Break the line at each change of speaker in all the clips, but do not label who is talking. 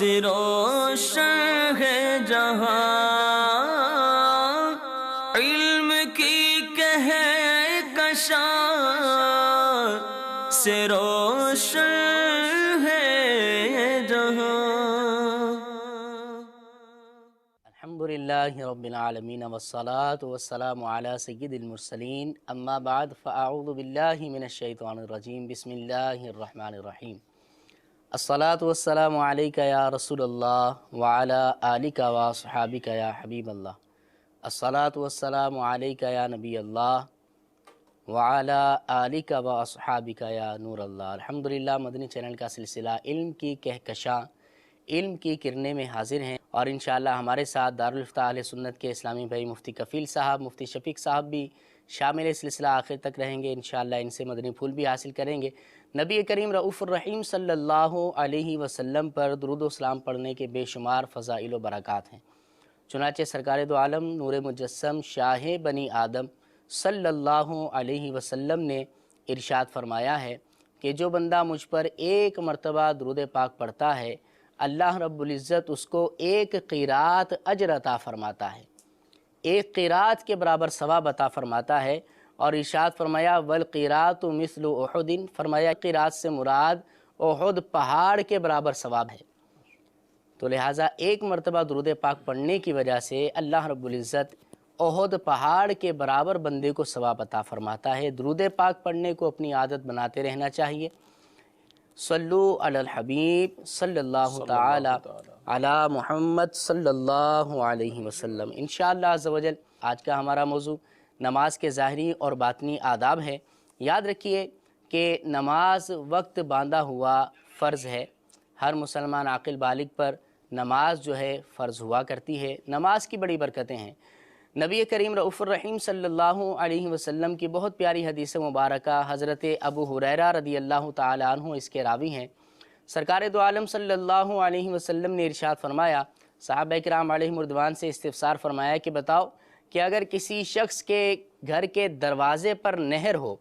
سے روشن ہے جہاں، علم کی کہکشاں سے روشن ہے جہاں۔
الحمدللہ رب العالمین والصلاة والسلام علی سید المرسلین، اما بعد فاعوذ باللہ من الشیطان الرجیم، بسم اللہ الرحمن الرحیم۔ الصلاة والسلام علیک یا رسول اللہ وعلی آلک واصحابک یا حبیب اللہ۔ الصلاة والسلام علیک یا نبی اللہ وعلی آلک واصحابک یا نور اللہ۔ الحمدللہ مدنی چینل کا سلسلہ علم کی کہکشاں، علم کی کرنیں میں حاضر ہیں، اور انشاءاللہ ہمارے ساتھ دارالفتہ اہل سنت کے اسلامی بھائی مفتی کفیل صاحب، مفتی شفیق صاحب بھی شامل سلسلہ آخر تک رہیں گے۔ انشاءاللہ ان سے مدنی پھول بھی حاصل کریں گے۔ نبی کریم رؤوف الرحیم صلی اللہ علیہ وسلم پر درود و سلام پڑھنے کے بے شمار فضائل و برکات ہیں۔ چنانچہ سرکار دو عالم نور مجسم شاہ بنی آدم صلی اللہ علیہ وسلم نے ارشاد فرمایا ہے کہ جو بندہ مجھ پر ایک مرتبہ درود پاک پڑھتا ہے، اللہ رب العزت اس کو ایک قیرات اجر عطا فرماتا ہے، ایک قیرات کے برابر ثواب عطا فرماتا ہے۔ اور ارشاد فرمایا والقیرات مثل احد، فرمایا قیرات سے مراد احد پہاڑ کے برابر ثواب ہے۔ تو لہٰذا ایک مرتبہ درود پاک پڑھنے کی وجہ سے اللہ رب العزت احد پہاڑ کے برابر بندے کو ثواب عطا فرماتا ہے۔ درود پاک پڑھنے کو اپنی عادت بناتے رہنا چاہیے۔ صلو علی الحبیب صلی اللہ تعالی علی محمد صلی اللہ علیہ وسلم۔ انشاءاللہ عز و جل آج کا ہمارا موضوع نماز کے ظاہری اور باطنی آداب ہے۔ یاد رکھیے کہ نماز وقت باندھا ہوا فرض ہے، ہر مسلمان عاقل بالغ پر نماز جو ہے فرض ہوا کرتی ہے۔ نماز کی بڑی برکتیں ہیں۔ نبی کریم رؤوف الرحیم صلی اللہ علیہ وسلم کی بہت پیاری حدیث مبارکہ، حضرت ابو ہریرہ رضی اللہ تعالی عنہ اس کے راوی ہیں۔ سرکار دو عالم صلی اللہ علیہ وسلم نے ارشاد فرمایا، صحابہ کرام علیہم رضوان سے استفسار فرمایا کہ بتاؤ کہ اگر کسی شخص کے گھر کے دروازے پر نہر ہو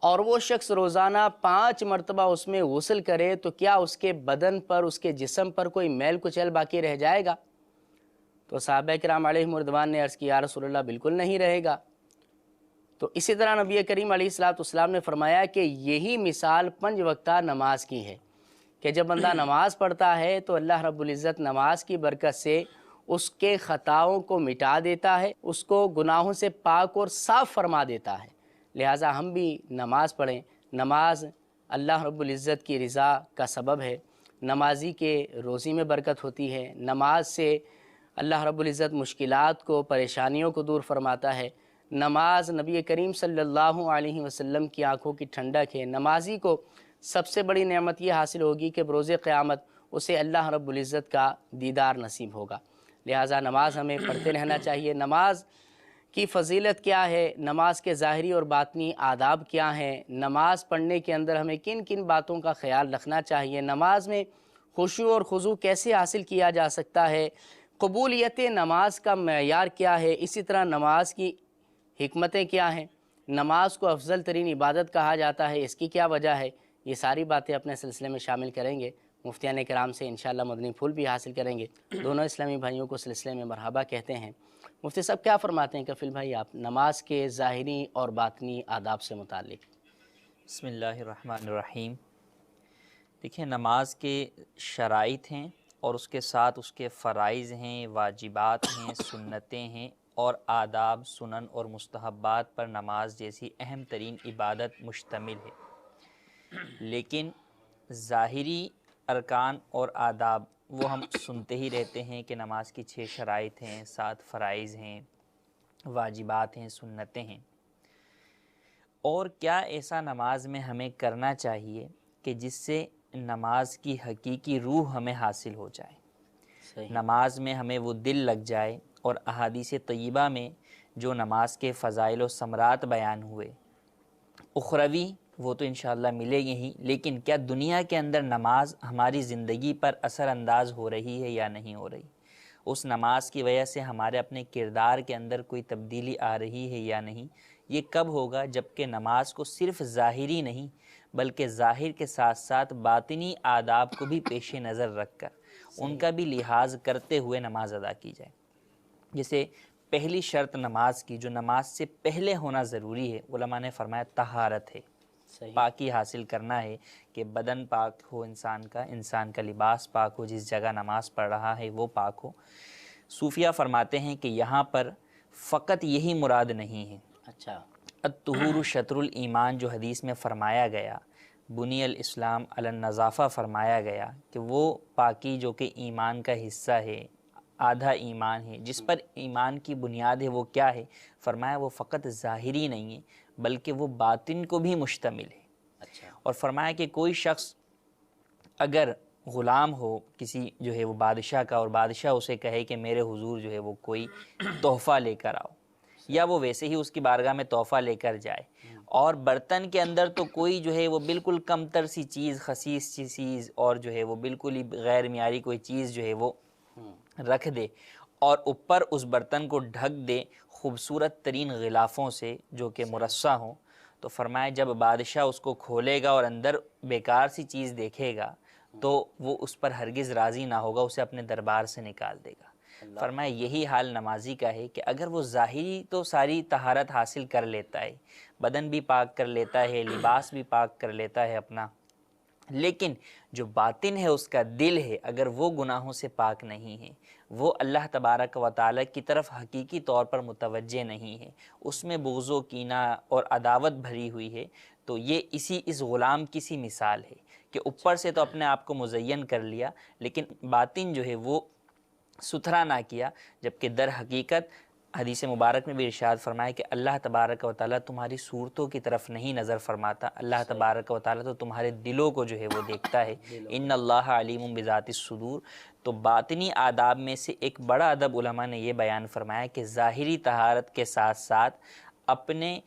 اور وہ شخص روزانہ 5 مرتبہ اس میں غسل کرے تو کیا اس کے بدن پر، اس کے جسم پر کوئی میل کچیل باقی رہ جائے گا؟ تو صحابہ کرام علیہم رضوان نے عرض کیا یا رسول اللہ بالکل نہیں رہے گا۔ تو اسی طرح نبی کریم علیہ السلام نے فرمایا کہ یہی مثال 5 وقتہ نماز کی ہے کہ جب بندہ نماز پڑھتا ہے تو اللہ رب العزت نماز کی برکت سے اس کے خطاؤں کو مٹا دیتا ہے، اس کو گناہوں سے پاک اور صاف فرما دیتا ہے۔ لہٰذا ہم بھی نماز پڑھیں۔ نماز اللہ رب العزت کی رضا کا سبب ہے، نمازی کے روزی میں برکت ہوتی ہے، نماز سے اللہ رب العزت مشکلات کو، پریشانیوں کو دور فرماتا ہے۔ نماز نبی کریم صلی اللہ علیہ وسلم کی آنکھوں کی ٹھنڈک ہے۔ نمازی کو سب سے بڑی نعمت یہ حاصل ہوگی کہ بروز قیامت اسے اللہ رب العزت کا دیدار نصیب ہوگا۔ لہٰذا نماز ہمیں پڑھتے رہنا چاہیے۔ نماز کی فضیلت کیا ہے، نماز کے ظاہری اور باطنی آداب کیا ہیں، نماز پڑھنے کے اندر ہمیں کن کن باتوں کا خیال رکھنا چاہیے، نماز میں خشوع اور خضوع کیسے حاصل کیا جا سکتا ہے، قبولیت نماز کا معیار کیا ہے، اسی طرح نماز کی حکمتیں کیا ہیں، نماز کو افضل ترین عبادت کہا جاتا ہے، اس کی کیا وجہ ہے، یہ ساری باتیں اپنے سلسلے میں شامل کریں گے۔ مفتیان کرام سے انشاءاللہ مدنی پھول بھی حاصل کریں گے۔ دونوں اسلامی بھائیوں کو سلسلے میں مرحبا کہتے ہیں۔ مفتی صاحب کیا فرماتے ہیں کفیل بھائی آپ نماز کے ظاہری اور باطنی آداب سے متعلق؟
بسم اللہ الرحمن الرحیم۔ دیکھیں نماز کے شرائط ہیں اور اس کے ساتھ اس کے فرائض ہیں، واجبات ہیں، سنتیں ہیں اور آداب، سنن اور مستحبات پر نماز جیسی اہم ترین عبادت مشتمل ہے۔ لیکن ظاہری ارکان اور آداب وہ ہم سنتے ہی رہتے ہیں کہ نماز کی 6 شرائط ہیں، 7 فرائض ہیں، واجبات ہیں، سنتیں ہیں۔ اور کیا ایسا نماز میں ہمیں کرنا چاہیے کہ جس سے نماز کی حقیقی روح ہمیں حاصل ہو جائے، نماز میں ہمیں وہ دل لگ جائے، اور احادیث طیبہ میں جو نماز کے فضائل و ثمرات بیان ہوئے اخروی وہ تو انشاءاللہ ملے گی ہی، لیکن کیا دنیا کے اندر نماز ہماری زندگی پر اثر انداز ہو رہی ہے یا نہیں ہو رہی، اس نماز کی وجہ سے ہمارے اپنے کردار کے اندر کوئی تبدیلی آ رہی ہے یا نہیں، یہ کب ہوگا؟ جب کہ نماز کو صرف ظاہری نہیں بلکہ ظاہر کے ساتھ ساتھ باطنی آداب کو بھی پیش نظر رکھ کر ان کا بھی لحاظ کرتے ہوئے نماز ادا کی جائے۔ جیسے پہلی شرط نماز کی جو نماز سے پہلے ہونا ضروری ہے، علماء نے فرمایا طہارت ہے، پاکی حاصل کرنا ہے کہ بدن پاک ہو انسان کا لباس پاک ہو، جس جگہ نماز پڑھ رہا ہے وہ پاک ہو۔ صوفیہ فرماتے ہیں کہ یہاں پر فقط یہی مراد نہیں ہے،
اچھا،
الطہور شطر الایمان جو حدیث میں فرمایا گیا، بنی الاسلام علی النظافہ فرمایا گیا کہ وہ پاکی جو کہ ایمان کا حصہ ہے، آدھا ایمان ہے، جس پر ایمان کی بنیاد ہے وہ کیا ہے؟ فرمایا وہ فقط ظاہری نہیں ہے بلکہ وہ باطن کو بھی مشتمل ہے۔
اچھا،
اور فرمایا کہ کوئی شخص اگر غلام ہو کسی جو ہے وہ بادشاہ کا، اور بادشاہ اسے کہے کہ میرے حضور جو ہے وہ کوئی تحفہ لے کر آؤ، یا وہ ویسے ہی اس کی بارگاہ میں تحفہ لے کر جائے، اور برتن کے اندر تو کوئی جو ہے وہ بالکل کمتر سی چیز، خسیس سی چیز، اور جو ہے وہ بالکل ہی غیر معیاری کوئی چیز جو ہے وہ رکھ دے، اور اوپر اس برتن کو ڈھک دے خوبصورت ترین غلافوں سے جو کہ مرصع ہوں، تو فرمایا جب بادشاہ اس کو کھولے گا اور اندر بیکار سی چیز دیکھے گا تو وہ اس پر ہرگز راضی نہ ہوگا، اسے اپنے دربار سے نکال دے گا۔ فرمایا یہی حال نمازی کا ہے کہ اگر وہ ظاہری تو ساری طہارت حاصل کر لیتا ہے، بدن بھی پاک کر لیتا ہے، لباس بھی پاک کر لیتا ہے اپنا، لیکن جو باطن ہے، اس کا دل ہے، اگر وہ گناہوں سے پاک نہیں ہے، وہ اللہ تبارک و تعالیٰ کی طرف حقیقی طور پر متوجہ نہیں ہے، اس میں بغض و کینہ اور عداوت بھری ہوئی ہے، تو یہ اس غلام کی سی مثال ہے کہ اوپر سے تو اپنے آپ کو مزین کر لیا لیکن باطن جو ہے وہ ستھرا نہ کیا، جبکہ در حقیقت حدیث مبارک میں بھی ارشاد فرمایا کہ اللہ تبارک و تعالیٰ تمہاری صورتوں کی طرف نہیں نظر فرماتا، اللہ تبارک و تعالیٰ تو تمہارے دلوں کو جو ہے وہ دیکھتا ہے، ان اللہ علیم بذات الصدور۔ تو باطنی آداب میں سے ایک بڑا ادب علماء نے یہ بیان فرمایا کہ ظاہری طہارت کے ساتھ ساتھ اپنے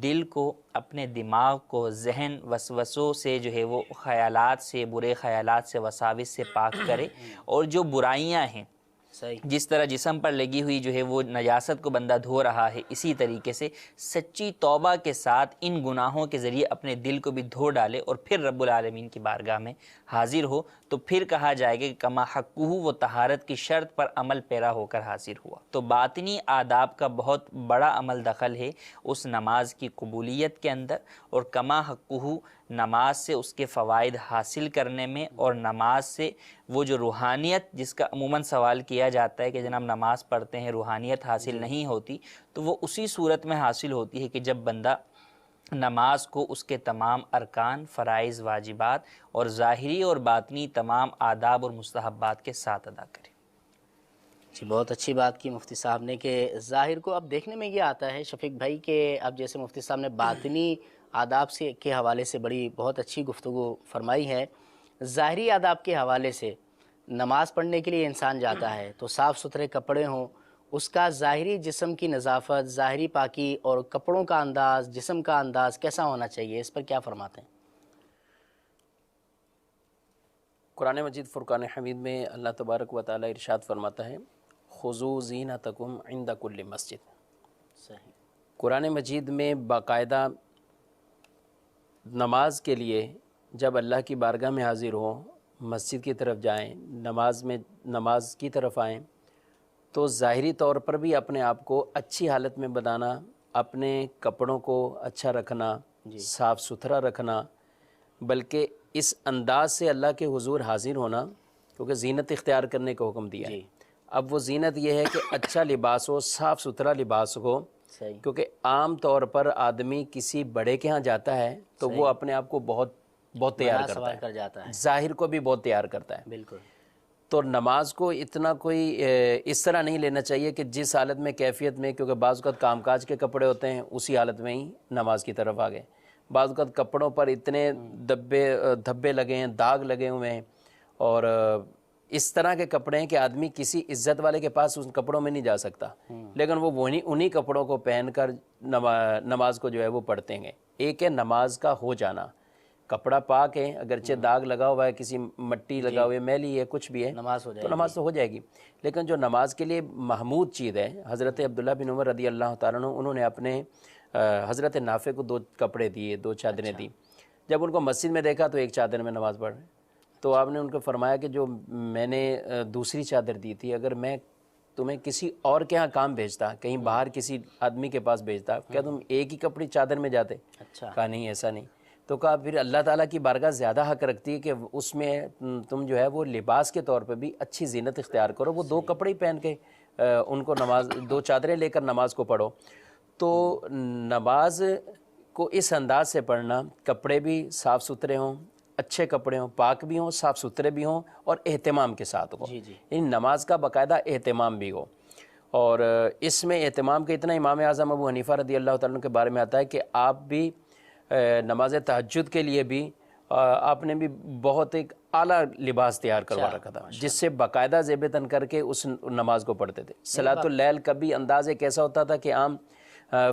دل کو، اپنے دماغ کو ذہن وسوسوں سے جو ہے وہ خیالات سے، برے خیالات سے، وساوس سے پاک کرے، اور جو برائیاں ہیں جس طرح جسم پر لگی ہوئی جو ہے وہ نجاست کو بندہ دھو رہا ہے، اسی طریقے سے سچی توبہ کے ساتھ ان گناہوں کے ذریعے اپنے دل کو بھی دھو ڈالے اور پھر رب العالمین کی بارگاہ میں حاضر ہو، تو پھر کہا جائے گا کہ کما حقہ، وہ طہارت کی شرط پر عمل پیرا ہو کر حاضر ہوا۔ تو باطنی آداب کا بہت بڑا عمل دخل ہے اس نماز کی قبولیت کے اندر، اور کما حقہ نماز سے اس کے فوائد حاصل کرنے میں، اور نماز سے وہ جو روحانیت جس کا عموماً سوال کیا جاتا ہے کہ جناب نماز پڑھتے ہیں روحانیت حاصل نہیں ہوتی، تو وہ اسی صورت میں حاصل ہوتی ہے کہ جب بندہ نماز کو اس کے تمام ارکان، فرائض، واجبات اور ظاہری اور باطنی تمام آداب اور مستحبات کے ساتھ ادا کرے۔
جی، بہت اچھی بات کی مفتی صاحب نے کہ ظاہر کو اب دیکھنے میں یہ آتا ہے شفیق بھائی کہ اب جیسے مفتی صاحب نے باطنی آداب سے کے حوالے سے بہت اچھی گفتگو فرمائی ہے، ظاہری آداب کے حوالے سے نماز پڑھنے کے لیے انسان جاتا ہے تو صاف ستھرے کپڑے ہوں، اس کا ظاہری جسم کی نظافت، ظاہری پاکی اور کپڑوں کا انداز، جسم کا انداز کیسا ہونا چاہیے، اس پر کیا فرماتے ہیں؟
قرآن مجید فرقان حمید میں اللہ تبارک و تعالی ارشاد فرماتا ہے خذوا زینتکم عند کل مسجد۔
صحیح۔
قرآن مجید میں باقاعدہ نماز کے لیے جب اللہ کی بارگاہ میں حاضر ہوں، مسجد کی طرف جائیں، نماز کی طرف آئیں، تو ظاہری طور پر بھی اپنے آپ کو اچھی حالت میں بنانا، اپنے کپڑوں کو اچھا رکھنا، صاف ستھرا رکھنا، بلکہ اس انداز سے اللہ کے حضور حاضر ہونا، کیونکہ زینت اختیار کرنے کا حکم دیا ہے۔ اب وہ زینت یہ ہے کہ اچھا لباس ہو، صاف ستھرا لباس ہو، کیونکہ عام طور پر آدمی کسی بڑے کے ہاں جاتا ہے تو وہ اپنے آپ کو بہت تیار کرتا ہے، ظاہر کو بھی بہت تیار کرتا ہے۔
بالکل۔
تو نماز کو اتنا کوئی اس طرح نہیں لینا چاہیے کہ جس حالت میں، کیفیت میں، کیونکہ بعض اوقات کام کاج کے کپڑے ہوتے ہیں، اسی حالت میں ہی نماز کی طرف آ گئے، بعض اوقات کپڑوں پر اتنے دھبے لگے ہیں، داغ لگے ہوئے ہیں، اور اس طرح کے کپڑے ہیں کہ آدمی کسی عزت والے کے پاس ان کپڑوں میں نہیں جا سکتا، لیکن وہ انہی کپڑوں کو پہن کر نماز کو جو ہے وہ پڑھتے ہیں۔ ایک ہے نماز کا ہو جانا، کپڑا پاک ہے، اگرچہ داغ لگا ہوا ہے، کسی مٹی لگا ہوئے، میلی ہے، کچھ بھی ہے، تو نماز تو ہو جائے گی، لیکن جو نماز کے لیے محمود چیز ہے، حضرت عبداللہ بن عمر رضی اللہ تعالیٰ عنہ، انہوں نے اپنے حضرت نافع کو 2 کپڑے دیے، 2 چادریں دی، جب ان کو مسجد میں دیکھا تو ایک چادر میں نماز پڑھ رہے ہیں، تو آپ نے ان کو فرمایا کہ جو میں نے دوسری چادر دی تھی، اگر میں تمہیں کسی اور کے ہاں کام بھیجتا، کہیں باہر کسی آدمی کے پاس بھیجتا، کیا تم ایک ہی کپڑی چادر میں جاتے؟
اچھا،
کہا نہیں ایسا نہیں۔ تو کہا پھر اللہ تعالیٰ کی بارگاہ زیادہ حق رکھتی ہے کہ اس میں تم جو ہے وہ لباس کے طور پہ بھی اچھی زینت اختیار کرو، وہ 2 کپڑے ہی پہن کے ان کو نماز، 2 چادریں لے کر نماز کو پڑھو۔ تو نماز کو اس انداز سے پڑھنا، کپڑے بھی صاف ستھرے ہوں، اچھے کپڑے ہوں، پاک بھی ہوں، صاف ستھرے بھی ہوں، اور اہتمام کے ساتھ ہو، یعنی نماز کا باقاعدہ اہتمام بھی ہو۔ اور اس میں اہتمام کا اتنا امام اعظم ابو حنیفہ رضی اللہ تعالیٰ عنہ کے بارے میں آتا ہے کہ آپ بھی نماز تہجد کے لیے بھی آپ نے بھی بہت ایک اعلیٰ لباس تیار کروا رکھا تھا، جس سے باقاعدہ زیب تن کر کے اس نماز کو پڑھتے تھے۔ صلاۃ اللیل کا بھی انداز ایک ایسا ہوتا تھا کہ عام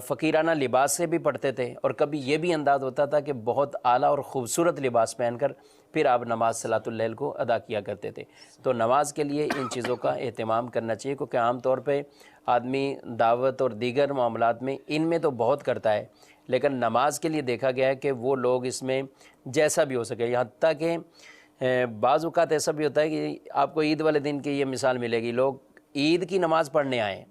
فقیرانہ لباس سے بھی پڑھتے تھے، اور کبھی یہ بھی انداز ہوتا تھا کہ بہت اعلیٰ اور خوبصورت لباس پہن کر پھر آپ نماز صلاۃ اللیل کو ادا کیا کرتے تھے۔ تو نماز کے لیے ان چیزوں کا اہتمام کرنا چاہیے، کیونکہ عام طور پہ آدمی دعوت اور دیگر معاملات میں ان میں تو بہت کرتا ہے، لیکن نماز کے لیے دیکھا گیا ہے کہ وہ لوگ اس میں جیسا بھی ہو سکے، یہاں تک کہ بعض اوقات ایسا بھی ہوتا ہے کہ آپ کو عید والے دن کی یہ مثال ملے گی، لوگ عید کی نماز پڑھنے آئے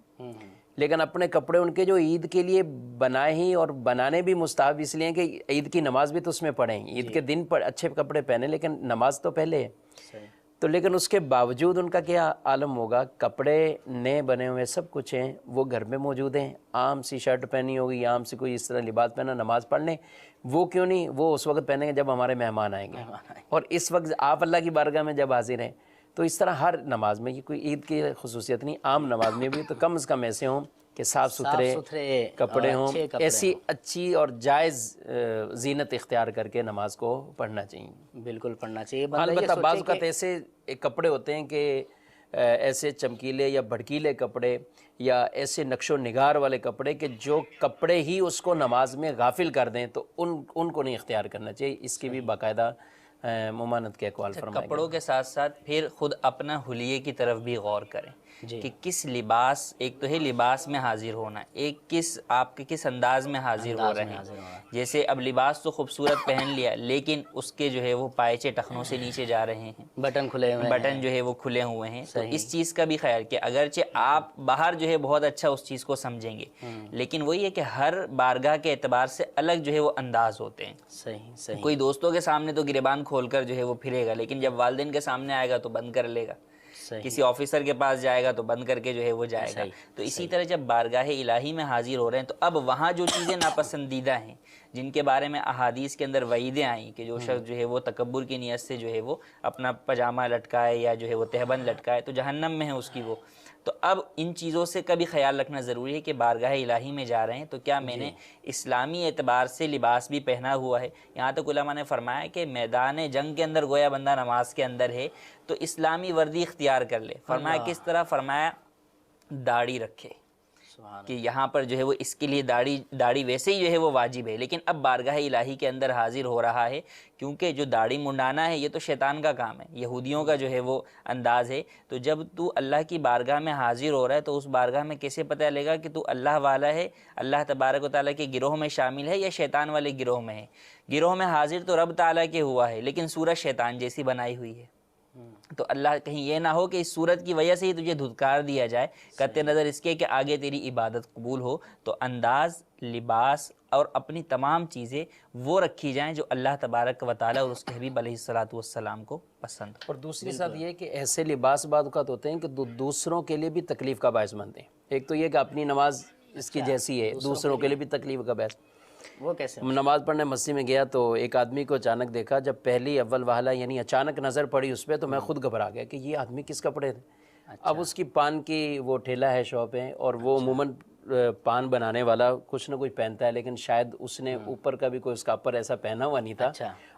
لیکن اپنے کپڑے ان کے جو عید کے لیے بنائے ہی، اور بنانے بھی مستحب اس لیے کہ عید کی نماز بھی تو اس میں پڑھیں، عید کے دن پر اچھے کپڑے پہنے، لیکن نماز تو پہلے ہے۔ تو لیکن اس کے باوجود ان کا کیا عالم ہوگا، کپڑے نئے بنے ہوئے سب کچھ ہیں، وہ گھر میں موجود ہیں، عام سی شرٹ پہنی ہوگی، عام سی کوئی اس طرح لباس پہنا نماز پڑھنے، وہ کیوں نہیں، وہ اس وقت پہنیں گے جب ہمارے مہمان آئیں گے، اور اس وقت آپ اللہ کی بارگاہ میں جب حاضر ہیں۔ تو اس طرح ہر نماز میں، یہ کوئی عید کی خصوصیت نہیں، عام نماز میں بھی تو کم از کم ایسے ہوں کہ صاف ستھرے کپڑے ہوں، ایسی اچھی اور جائز زینت اختیار کر کے نماز کو پڑھنا چاہیے۔
بالکل پڑھنا چاہیے۔
البتہ بعض اوقات ایسے کپڑے ہوتے ہیں کہ ایسے چمکیلے یا بھڑکیلے کپڑے یا ایسے نقش و نگار والے کپڑے کہ جو کپڑے ہی اس کو نماز میں غافل کر دیں، تو ان کو نہیں اختیار کرنا چاہیے، اس کی بھی باقاعدہ ممانعت کے اقوال فرمائے گئے۔
کپڑوں کے ساتھ ساتھ پھر خود اپنا حلیے کی طرف بھی غور کریں کہ کس لباس، ایک تو ہے لباس میں حاضر ہونا، ایک آپ کے کس انداز میں حاضر ہو رہے ہیں۔ جیسے اب لباس تو خوبصورت پہن لیا، لیکن اس کے جو ہے وہ پائچے ٹخنوں سے نیچے جا رہے ہیں،
بٹن کھلے ہوئے،
بٹن جو ہے وہ کھلے ہوئے ہیں، تو اس چیز کا بھی خیال کہ اگرچہ آپ باہر جو ہے بہت اچھا اس چیز کو سمجھیں گے، لیکن وہی ہے کہ ہر بارگاہ کے اعتبار سے الگ جو ہے وہ انداز ہوتے ہیں۔
صحیح۔
کوئی دوستوں کے سامنے تو گریبان کھول کر جو ہے وہ پھرے گا، لیکن جب والدین کے سامنے آئے گا تو بند کر لے گا، کسی آفیسر کے پاس جائے گا تو بند کر کے جو ہے وہ جائے گا۔ تو اسی طرح جب بارگاہ الہی میں حاضر ہو رہے ہیں تو اب وہاں جو چیزیں ناپسندیدہ ہیں، جن کے بارے میں احادیث کے اندر وعیدیں آئیں کہ جو شخص جو ہے وہ تکبر کی نیت سے جو ہے وہ اپنا پاجامہ لٹکائے یا جو ہے وہ تہبند لٹکائے تو جہنم میں ہے اس کی وہ۔ تو اب ان چیزوں سے کا بھی خیال رکھنا ضروری ہے کہ بارگاہ الہی میں جا رہے ہیں تو کیا میں نے اسلامی اعتبار سے لباس بھی پہنا ہوا ہے۔ یہاں تک علماء نے فرمایا کہ میدان جنگ کے اندر گویا بندہ نماز کے اندر ہے تو اسلامی وردی اختیار کر لے۔ فرمایا کس طرح؟ فرمایا داڑھی رکھے، کہ یہاں پر جو ہے وہ اس کے لیے داڑھی ویسے ہی جو ہے وہ واجب ہے، لیکن اب بارگاہ الہی کے اندر حاضر ہو رہا ہے، کیونکہ جو داڑھی منڈانا ہے یہ تو شیطان کا کام ہے، یہودیوں کا جو ہے وہ انداز ہے۔ تو جب تو اللہ کی بارگاہ میں حاضر ہو رہا ہے تو اس بارگاہ میں کیسے پتہ چلے گا کہ تو اللہ والا ہے، اللہ تبارک و تعالیٰ کے گروہ میں شامل ہے یا شیطان والے گروہ میں ہے؟ گروہ میں حاضر تو رب تعالیٰ کے ہوا ہے، لیکن صورت شیطان جیسی بنائی ہوئی ہے۔ تو اللہ کہیں یہ نہ ہو کہ اس صورت کی وجہ سے ہی تجھے دھتکار دیا جائے، قطع نظر اس کے کہ آگے تیری عبادت قبول ہو۔ تو انداز، لباس اور اپنی تمام چیزیں وہ رکھی جائیں جو اللہ تبارک و تعالیٰ اور اس کے حبیب علیہ الصلوۃ والسلام کو پسند ہو۔
اور دوسری ساتھ یہ کہ ایسے لباس بعض اوقات ہوتے ہیں کہ دوسروں کے لیے بھی تکلیف کا باعث بنتے ہیں۔ ایک تو یہ کہ اپنی نماز اس کی جیسی ہے، دوسروں کے لیے بھی تکلیف کا باعث۔
وہ کیسے؟
نماز پڑھنے مسجد میں گیا تو ایک آدمی کو اچانک دیکھا، جب پہلی اول وہلہ یعنی اچانک نظر پڑی اس پہ تو میں خود گھبرا گیا کہ یہ آدمی کس کپڑے تھے۔ اب اس کی پان کی وہ ٹھیلا ہے، شاپ ہے، اور وہ عموماً پان بنانے والا کچھ نہ کچھ پہنتا ہے، لیکن شاید اس نے اوپر کا بھی کوئی اس کا اپر ایسا پہنا ہوا نہیں تھا۔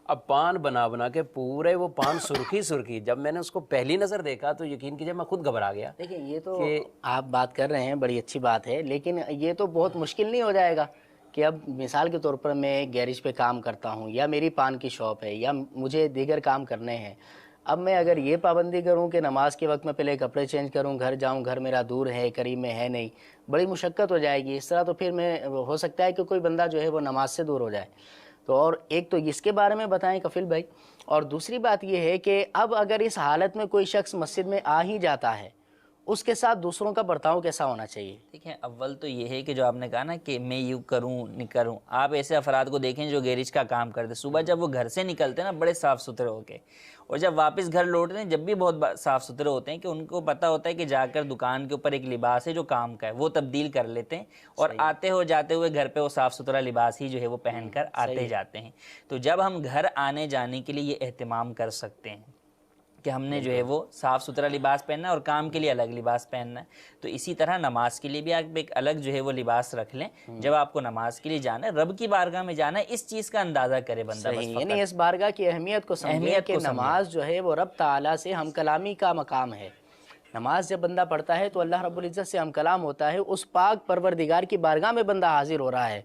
اب پان بنا کے پورے وہ پان سرخی، جب میں نے اس کو پہلی نظر دیکھا تو یقین کیجئے میں خود گھبرا گیا۔
دیکھیں یہ تو آپ بات کر رہے ہیں بڑی اچھی بات ہے، لیکن یہ تو بہت مشکل نہیں ہو جائے گا کہ اب مثال کے طور پر میں گیریج پہ کام کرتا ہوں یا میری پان کی شاپ ہے یا مجھے دیگر کام کرنے ہیں، اب میں اگر یہ پابندی کروں کہ نماز کے وقت میں پہلے کپڑے چینج کروں، گھر جاؤں، گھر میرا دور ہے، قریب میں ہے نہیں، بڑی مشقت ہو جائے گی۔ اس طرح تو پھر میں ہو سکتا ہے کہ کوئی بندہ جو ہے وہ نماز سے دور ہو جائے۔ تو اور ایک تو اس کے بارے میں بتائیں کفیل بھائی، اور دوسری بات یہ ہے کہ اب اگر اس حالت میں کوئی شخص مسجد میں آ ہی جاتا ہے، اس کے ساتھ دوسروں کا برتاؤ کیسا ہونا چاہیے؟
دیکھیں، اول تو یہ ہے کہ جو آپ نے کہا نا کہ میں یوں کروں نہیں کروں، آپ ایسے افراد کو دیکھیں جو گیریج کا کام کرتے، صبح جب وہ گھر سے نکلتے ہیں نا بڑے صاف ستھرے ہو کے، اور جب واپس گھر لوٹتے ہیں جب بھی بہت صاف ستھرے ہوتے ہیں، کہ ان کو پتہ ہوتا ہے کہ جا کر دکان کے اوپر ایک لباس ہے جو کام کا ہے، وہ تبدیل کر لیتے ہیں، اور آتے ہو جاتے ہوئے گھر پہ وہ صاف ستھرا لباس ہی جو ہے وہ پہن کر آتے جاتے ہیں۔ تو جب ہم گھر آنے جانے کے لیے یہ اہتمام کر سکتے ہیں کہ ہم نے جو ہے وہ صاف ستھرا لباس پہننا ہے اور کام کے لیے الگ لباس پہننا ہے، تو اسی طرح نماز کے لیے بھی آپ ایک الگ جو ہے وہ لباس رکھ لیں۔ جب آپ کو نماز کے لیے جانا ہے، رب کی بارگاہ میں جانا ہے، اس چیز کا اندازہ کرے بندہ، بس فقط
یعنی اس بارگاہ کی اہمیت کو سمجھیں کہ نماز جو ہے وہ رب تعالیٰ سے ہم کلامی کا مقام ہے۔ نماز جب بندہ پڑھتا ہے تو اللہ رب العزت سے ہم کلام ہوتا ہے، اس پاک پروردگار کی بارگاہ میں بندہ حاضر ہو رہا ہے۔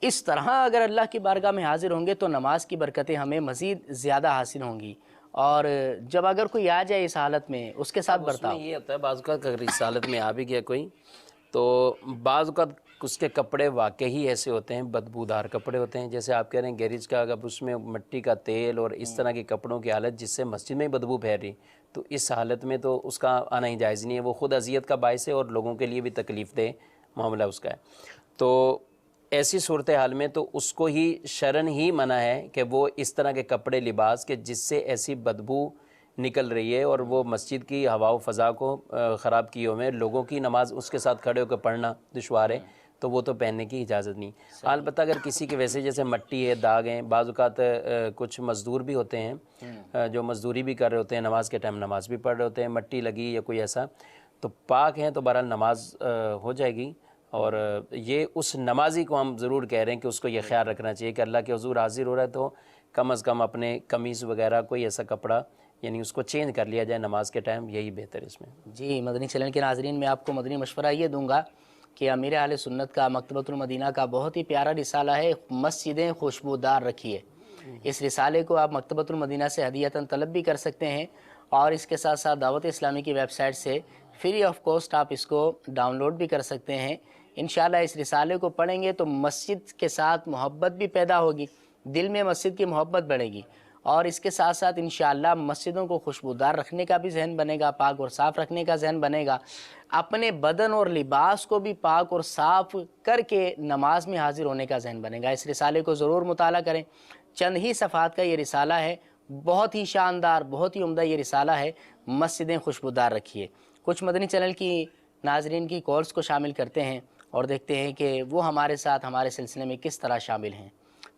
اس طرح اگر اللہ کی بارگاہ میں حاضر ہوں گے تو نماز کی برکتیں ہمیں مزید زیادہ حاصل ہوں گی۔ اور جب اگر کوئی آ جائے اس حالت میں، اس کے ساتھ برتاؤ
یہ ہوتا ہے بعض اوقات اگر اس حالت میں آ بھی گیا کوئی، تو بعض اوقات اس کے کپڑے واقعی ایسے ہوتے ہیں، بدبودار کپڑے ہوتے ہیں، جیسے آپ کہہ رہے ہیں گیریج کا، اگر اس میں مٹی کا تیل اور اس طرح کے کپڑوں کی حالت جس سے مسجد میں بدبو پھیل رہی، تو اس حالت میں تو اس کا آنا ہی جائز نہیں ہے، وہ خود اذیت کا باعث ہے اور لوگوں کے لیے بھی تکلیف دہ معاملہ اس کا ہے۔ تو ایسی صورتحال میں تو اس کو ہی شرعاً ہی منع ہے کہ وہ اس طرح کے کپڑے لباس کے جس سے ایسی بدبو نکل رہی ہے اور وہ مسجد کی ہوا و فضا کو خراب کیے ہوئے لوگوں کی نماز اس کے ساتھ کھڑے ہو کے پڑھنا دشوار ہے، تو وہ تو پہننے کی اجازت نہیں۔ البتہ اگر کسی کی ویسے جیسے مٹی ہے، داغ ہیں، بعض اوقات کچھ مزدور بھی ہوتے ہیں جو مزدوری بھی کر رہے ہوتے ہیں، نماز کے ٹائم نماز بھی پڑھ رہے ہوتے ہیں، مٹی لگی یا کوئی ایسا، تو پاک ہیں تو بہرحال نماز ہو جائے گی۔ اور یہ اس نمازی کو ہم ضرور کہہ رہے ہیں کہ اس کو یہ خیال رکھنا چاہیے کہ اللہ کے حضور حاضر ہو رہا ہے تو کم از کم اپنے قمیص وغیرہ کوئی ایسا کپڑا یعنی اس کو چینج کر لیا جائے نماز کے ٹائم، یہی بہتر اس میں۔
جی، مدنی چینل کے ناظرین، میں آپ کو مدنی مشورہ یہ دوں گا کہ امیر اہل سنت کا مکتبۃ المدینہ کا بہت ہی پیارا رسالہ ہے، مسجدیں خوشبودار رکھیے۔ اس رسالے کو آپ مکتبۃ المدینہ سے ہدیۃً طلب بھی کر سکتے ہیں، اور اس کے ساتھ ساتھ دعوت اسلامی کی ویب سائٹ سے فری آف کاسٹ آپ اس کو ڈاؤن لوڈ بھی کر سکتے ہیں۔ انشاءاللہ اس رسالے کو پڑھیں گے تو مسجد کے ساتھ محبت بھی پیدا ہوگی، دل میں مسجد کی محبت بڑھے گی، اور اس کے ساتھ ساتھ انشاءاللہ مسجدوں کو خوشبودار رکھنے کا بھی ذہن بنے گا، پاک اور صاف رکھنے کا ذہن بنے گا، اپنے بدن اور لباس کو بھی پاک اور صاف کر کے نماز میں حاضر ہونے کا ذہن بنے گا۔ اس رسالے کو ضرور مطالعہ کریں، چند ہی صفحات کا یہ رسالہ ہے، بہت ہی شاندار، بہت ہی عمدہ یہ رسالہ ہے، مسجدیں خوشبودار رکھیے۔ کچھ مدنی چینل کی ناظرین کی کالز کو شامل کرتے ہیں اور دیکھتے ہیں کہ وہ ہمارے ساتھ ہمارے سلسلے میں کس طرح شامل ہیں۔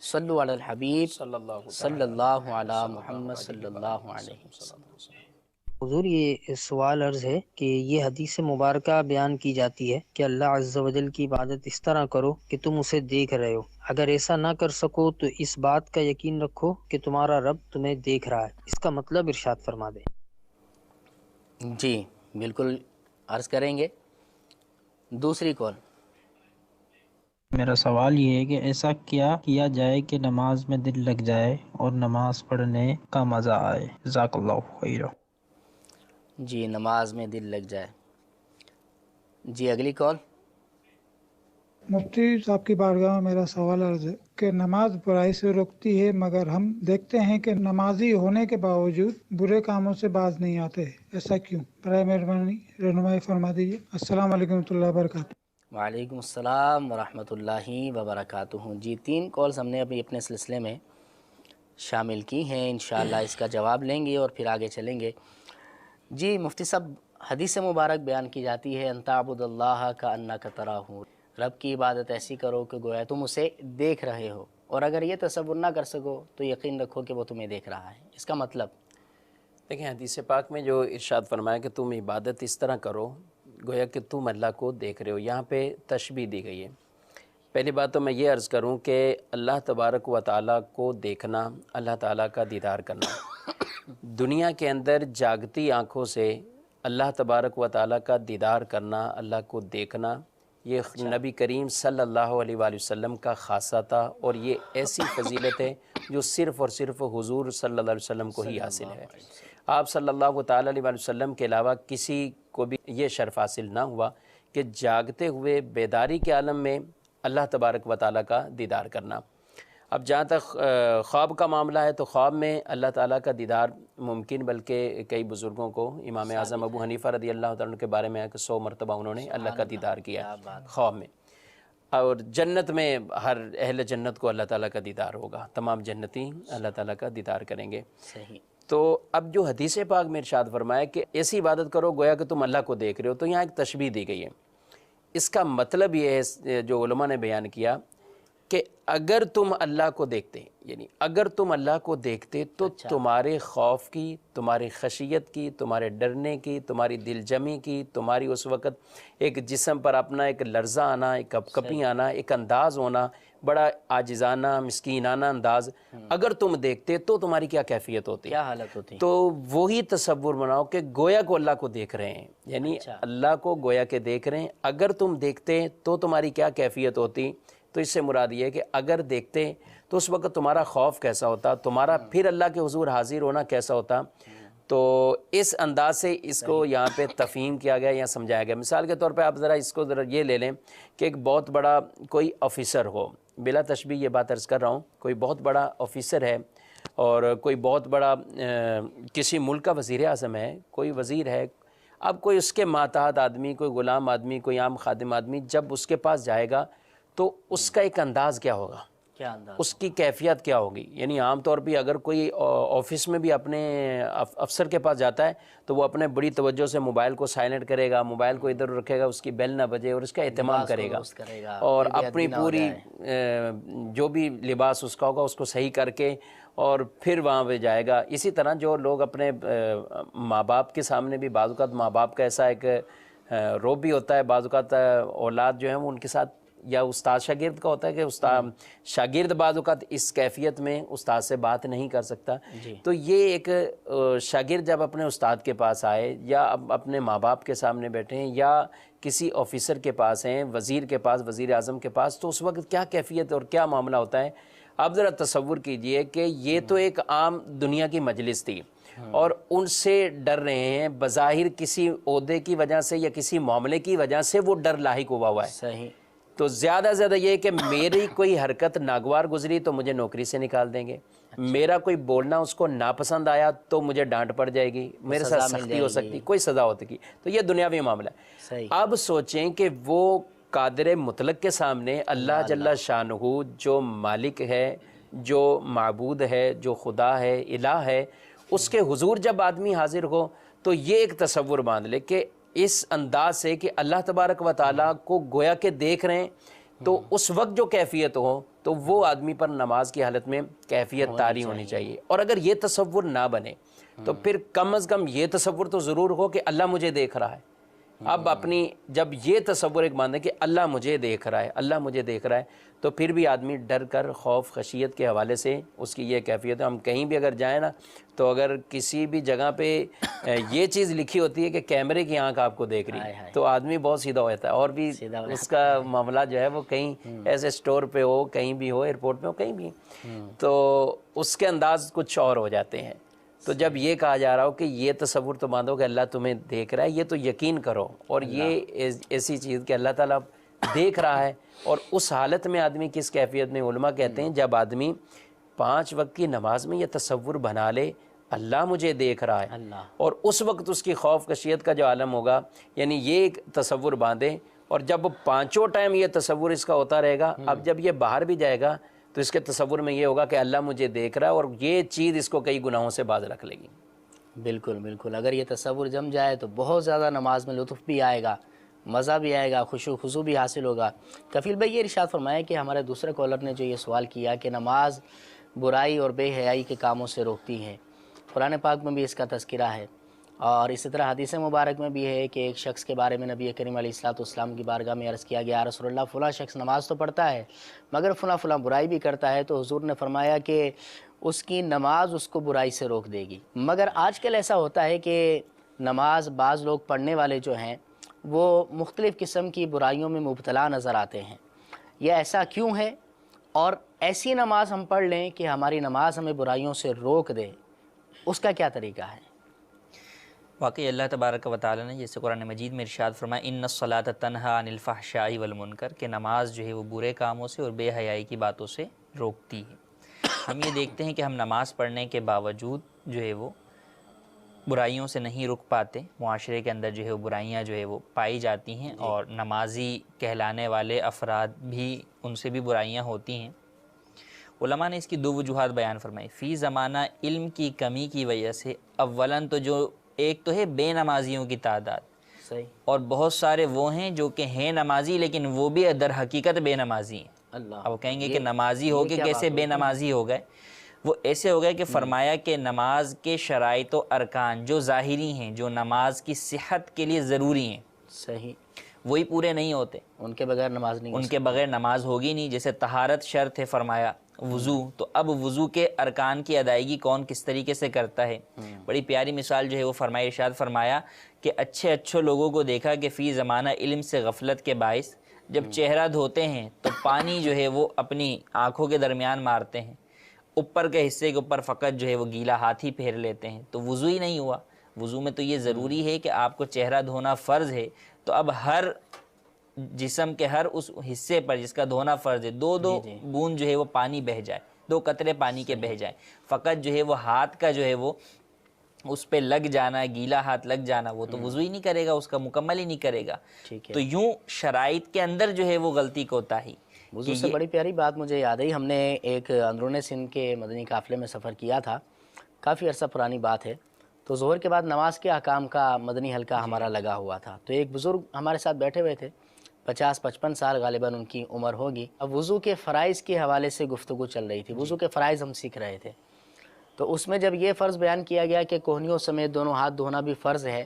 صلو علی الحبیب صلی اللہ علی محمد صلی اللہ علیہ وسلم۔
حضور، یہ سوال عرض ہے کہ یہ حدیث مبارکہ بیان کی جاتی ہے کہ اللہ عز و جل کی عبادت اس طرح کرو کہ تم اسے دیکھ رہے ہو، اگر ایسا نہ کر سکو تو اس بات کا یقین رکھو کہ تمہارا رب تمہیں دیکھ رہا ہے، اس کا مطلب ارشاد فرما دیں۔
جی بالکل عرض کریں گے۔ دوسری کال۔
میرا سوال یہ ہے کہ ایسا کیا کیا جائے کہ نماز میں دل لگ جائے اور نماز پڑھنے کا مزہ آئے؟ جزاک اللہ خیر۔
جی، نماز میں دل لگ جائے۔ جی اگلی کال۔
مفتی صاحب کی بارگاہ میں میرا سوال عرض ہے کہ نماز برائی سے روکتی ہے، مگر ہم دیکھتے ہیں کہ نمازی ہونے کے باوجود برے کاموں سے باز نہیں آتے، ایسا کیوں؟ برائے مہربانی رہنمائی فرما دیجیے۔ السلام علیکم ورحمۃ اللہ وبرکاتہ۔
وعلیکم السلام ورحمۃ اللہ وبرکاتہ۔ جی 3 کالز ہم نے ابھی اپنے سلسلے میں شامل کی ہیں، انشاءاللہ اس کا جواب لیں گے اور پھر آگے چلیں گے۔ جی مفتی صاحب، حدیث مبارک بیان کی جاتی ہے ان تعبد اللہ کأنک تراہ، رب کی عبادت ایسی کرو کہ گویا تم اسے دیکھ رہے ہو، اور اگر یہ تصور نہ کر سکو تو یقین رکھو کہ وہ تمہیں دیکھ رہا ہے۔ اس کا مطلب
دیکھیں حدیث پاک میں جو ارشاد فرمایا کہ تم عبادت اس طرح کرو گویا کہ تم اللہ کو دیکھ رہے ہو، یہاں پہ تشبیہ دی گئی ہے۔ پہلی بات تو میں یہ عرض کروں کہ اللہ تبارک و تعالیٰ کو دیکھنا، اللہ تعالیٰ کا دیدار کرنا، دنیا کے اندر جاگتی آنکھوں سے اللہ تبارک و تعالیٰ کا دیدار کرنا، اللہ کو دیکھنا، یہ نبی کریم صلی اللہ علیہ وآلہ وسلم کا خاصہ تھا، اور یہ ایسی فضیلت ہے جو صرف اور صرف حضور صلی اللہ علیہ وسلم کو ہی حاصل ہے۔ آپ صلی اللہ تعالیٰ علیہ وآلہ وسلم کے علاوہ کسی کو بھی یہ شرف حاصل نہ ہوا کہ جاگتے ہوئے بیداری کے عالم میں اللہ تبارک و تعالیٰ کا دیدار کرنا۔ اب جہاں تک خواب کا معاملہ ہے تو خواب میں اللہ تعالیٰ کا دیدار ممکن، بلکہ کئی بزرگوں کو، امام اعظم ابو حنیفہ رضی اللہ تعالیٰ عنہ کے بارے میں ہے کہ 100 مرتبہ انہوں نے اللہ کا دیدار کیا خواب میں. اور جنت میں ہر اہل جنت کو اللہ تعالیٰ کا دیدار ہوگا، تمام جنتی اللہ تعالیٰ کا دیدار کریں گے.
صحیح.
تو اب جو حدیث پاک میں ارشاد فرمایا کہ ایسی عبادت کرو گویا کہ تم اللہ کو دیکھ رہے ہو، تو یہاں ایک تشبیہ دی گئی ہے. اس کا مطلب یہ ہے جو علماء نے بیان کیا کہ اگر تم اللہ کو دیکھتے، یعنی اگر تم اللہ کو دیکھتے تو تمہارے خوف کی، تمہاری خشیت کی، تمہارے ڈرنے کی، تمہاری دل جمی کی، تمہاری اس وقت ایک جسم پر اپنا ایک لرزہ آنا، ایک کپکپی آنا، ایک انداز ہونا، بڑا عاجزانہ مسکینانہ انداز، اگر تم دیکھتے تو تمہاری کیا کیفیت ہوتی،
کیا حالت ہوتی.
تو وہی تصور بناؤ کہ گویا کو اللہ کو دیکھ رہے ہیں، یعنی اللہ کو گویا کہ دیکھ رہے ہیں. اگر تم دیکھتے تو تمہاری کیا کیفیت ہوتی. تو اس سے مراد یہ ہے کہ اگر دیکھتے تو اس وقت تمہارا خوف کیسا ہوتا، تمہارا پھر اللہ کے حضور حاضر ہونا کیسا ہوتا. تو اس انداز سے اس کو یہاں پہ تفہیم کیا گیا یا سمجھایا گیا. مثال کے طور پہ آپ ذرا اس کو یہ لے لیں کہ ایک بہت بڑا کوئی آفیسر ہو، بلا تشبیہ یہ بات عرض کر رہا ہوں، کوئی بہت بڑا آفیسر ہے اور کوئی بہت بڑا کسی ملک کا وزیر اعظم ہے، کوئی وزیر ہے. اب کوئی اس کے ماتحت آدمی، کوئی غلام آدمی، کوئی عام خادم آدمی جب اس کے پاس جائے گا تو اس کا ایک انداز کیا ہوگا،
کیا انداز،
اس کی کیفیت کیا ہوگی. یعنی عام طور پہ اگر کوئی آفس میں بھی اپنے افسر کے پاس جاتا ہے تو وہ اپنے بڑی توجہ سے موبائل کو سائلنٹ کرے گا، موبائل کو ادھر رکھے گا، اس کی بیل نہ بجے، اور اس کا اہتمام کرے گا، اور اپنی پوری جو بھی لباس اس کا ہوگا اس کو صحیح کر کے اور پھر وہاں پہ جائے گا. اسی طرح جو لوگ اپنے ماں باپ کے سامنے بھی، بعض اوقات ماں باپ کا ایسا ایک روب بھی ہوتا ہے، بعض اوقات اولاد جو ہیں وہ ان کے ساتھ، یا استاد شاگرد کا ہوتا ہے کہ استاد شاگرد بعض اوقات اس کیفیت میں استاد سے بات نہیں کر سکتا. تو یہ ایک شاگرد جب اپنے استاد کے پاس آئے، یا اپنے ماں باپ کے سامنے بیٹھے ہیں، یا کسی آفیسر کے پاس ہیں، وزیر کے پاس، وزیر اعظم کے پاس، تو اس وقت کیا کیفیت اور کیا معاملہ ہوتا ہے. آپ ذرا تصور کیجئے کہ یہ تو ایک عام دنیا کی مجلس تھی اور ان سے ڈر رہے ہیں، بظاہر کسی عہدے کی وجہ سے یا کسی معاملے کی وجہ سے وہ ڈر لاحق ہوا ہوا ہے.
صحیح.
تو زیادہ سے زیادہ یہ کہ میری کوئی حرکت ناگوار گزری تو مجھے نوکری سے نکال دیں گے، میرا کوئی بولنا اس کو ناپسند آیا تو مجھے ڈانٹ پڑ جائے گی، میرے ساتھ سختی ہو سکتی، کوئی سزا ہوتی کی. تو یہ دنیاوی معاملہ ہے. اب سوچیں کہ وہ قادر مطلق کے سامنے اللہ جل شانہ جو مالک ہے، جو معبود ہے، جو خدا ہے، الہ ہے، اس کے حضور جب آدمی حاضر ہو تو یہ ایک تصور باندھ لے کہ اس انداز سے کہ اللہ تبارک و تعالیٰ کو گویا کہ دیکھ رہے ہیں، تو اس وقت جو کیفیت ہو تو وہ آدمی پر نماز کی حالت میں کیفیت طاری ہونی چاہیے. اور اگر یہ تصور نہ بنے تو پھر کم از کم یہ تصور تو ضرور ہو کہ اللہ مجھے دیکھ رہا ہے. اب اپنی جب یہ تصور ایک باندھے کہ اللہ مجھے دیکھ رہا ہے، اللہ مجھے دیکھ رہا ہے، تو پھر بھی آدمی ڈر کر خوف خشیت کے حوالے سے اس کی یہ کیفیت ہے. ہم کہیں بھی اگر جائیں نا تو اگر کسی بھی جگہ پہ یہ چیز لکھی ہوتی ہے کہ کیمرے کی آنکھ آپ کو دیکھ رہی ہے تو آدمی بہت سیدھا ہو جاتا ہے. اور بھی اس کا معاملہ جو ہے وہ کہیں ایسے اسٹور پہ ہو، کہیں بھی ہو، ایئرپورٹ پہ ہو، کہیں بھی، تو اس کے انداز کچھ اور ہو جاتے ہیں. تو جب یہ کہا جا رہا ہو کہ یہ تصور تو باندھو کہ اللہ تمہیں دیکھ رہا ہے، یہ تو یقین کرو. اور یہ ایسی چیز کہ اللہ تعالیٰ دیکھ رہا ہے. اور اس حالت میں آدمی کس کیفیت میں، علماء کہتے ہیں جب آدمی 5 وقت کی نماز میں یہ تصور بنا لے اللہ مجھے دیکھ رہا ہے، اور اس وقت اس کی خوف خشیت کا جو عالم ہوگا، یعنی یہ ایک تصور باندھے. اور جب 5 ٹائم یہ تصور اس کا ہوتا رہے گا، اب جب یہ باہر بھی جائے گا تو اس کے تصور میں یہ ہوگا کہ اللہ مجھے دیکھ رہا ہے، اور یہ چیز اس کو کئی گناہوں سے باز رکھ لے گی.
بالکل بالکل. اگر یہ تصور جم جائے تو بہت زیادہ نماز میں لطف بھی آئے گا، مزہ بھی آئے گا، خشوع خضوع بھی حاصل ہوگا. کفیل بھائی یہ ارشاد فرمایا کہ ہمارے دوسرے کالر نے جو یہ سوال کیا کہ نماز برائی اور بے حیائی کے کاموں سے روکتی ہے، قرآن پاک میں بھی اس کا تذکرہ ہے، اور اسی طرح حدیث مبارک میں بھی ہے کہ ایک شخص کے بارے میں نبی کریم علیہ الصلوۃ والسلام کی بارگاہ میں عرض کیا گیا، یا رسول اللہ فلاں شخص نماز تو پڑھتا ہے مگر فلاں برائی بھی کرتا ہے، تو حضور نے فرمایا کہ اس کی نماز اس کو برائی سے روک دے گی. مگر آج کل ایسا ہوتا ہے کہ نماز بعض لوگ پڑھنے والے جو ہیں وہ مختلف قسم کی برائیوں میں مبتلا نظر آتے ہیں. یہ ایسا کیوں ہے؟ اور ایسی نماز ہم پڑھ لیں کہ ہماری نماز ہمیں برائیوں سے روک دے، اس کا کیا طریقہ ہے؟
واقعی اللہ تبارک و تعالیٰ نے جیسے قرآن مجید میں ارشاد فرمایا ان الصلاۃ تنہا عن الفحشاء والمنکر، کہ نماز جو ہے وہ برے کاموں سے اور بے حیائی کی باتوں سے روکتی ہے. ہم یہ دیکھتے ہیں کہ ہم نماز پڑھنے کے باوجود جو ہے وہ برائیوں سے نہیں رک پاتے. معاشرے کے اندر جو ہے وہ برائیاں جو ہے وہ پائی جاتی ہیں اور نمازی کہلانے والے افراد بھی ان سے بھی برائیاں ہوتی ہیں. علماء نے اس کی 2 وجوہات بیان فرمائی. فی زمانہ علم کی کمی کی وجہ سے اولاً تو جو ایک تو ہے بے نمازیوں کی تعداد،
صحیح،
اور بہت سارے وہ ہیں جو کہ ہیں نمازی لیکن وہ بھی در حقیقت بے نمازی ہیں.
اللہ.
اب وہ کہیں گے کہ نمازی ہو کے
کیا
کیسے
بات
بے
ہوئی؟
نمازی ہو گئے؟ وہ ایسے ہو گئے کہ فرمایا کہ نماز کے شرائط و ارکان جو ظاہری ہیں، جو نماز کی صحت کے لیے ضروری ہیں،
صحیح،
وہی پورے نہیں ہوتے.
ان کے بغیر نماز نہیں ہو
ان کے بغیر نماز ہوگی نہیں. جیسے طہارت شرط ہے، فرمایا وضو، تو اب وضو کے ارکان کی ادائیگی کون کس طریقے سے کرتا ہے؟ بڑی پیاری مثال جو ہے وہ فرمایا، ارشاد فرمایا کہ اچھے لوگوں کو دیکھا کہ فی زمانہ علم سے غفلت کے باعث جب چہرہ دھوتے ہیں تو پانی جو ہے وہ اپنی آنکھوں کے درمیان مارتے ہیں، اوپر کے حصے کے اوپر فقط جو ہے وہ گیلا ہاتھ ہی پھیر لیتے ہیں، تو وضو ہی نہیں ہوا. وضو میں تو یہ ضروری ہے کہ آپ کو چہرہ دھونا فرض ہے، تو اب ہر جسم کے ہر اس حصے پر جس کا دھونا فرض ہے 2 بوند جو ہے وہ پانی بہہ جائے، 2 قطرے پانی کے بہہ جائیں. فقط جو ہے وہ ہاتھ کا جو ہے وہ اس پہ لگ جانا، گیلا ہاتھ لگ جانا، وہ تو وضو ہی نہیں کرے گا، اس کا مکمل ہی نہیں کرے گا. تو یوں شرائط کے اندر جو ہے وہ غلطی کوتاہی.
وضو سے بڑی پیاری بات مجھے یاد آئی. ہم نے ایک اندرون سندھ کے مدنی قافلے میں سفر کیا تھا، کافی عرصہ پرانی بات ہے. تو ظہر کے بعد نماز کے احکام کا مدنی حلقہ ہمارا لگا ہوا تھا. تو ایک بزرگ ہمارے ساتھ بیٹھے ہوئے تھے، 50-55 سال غالباً ان کی عمر ہوگی. اب وضو کے فرائض کے حوالے سے گفتگو چل رہی تھی. وضو کے فرائض ہم سیکھ رہے تھے. تو اس میں جب یہ فرض بیان کیا گیا کہ کوہنیوں سمیت دونوں ہاتھ دھونا بھی فرض ہے،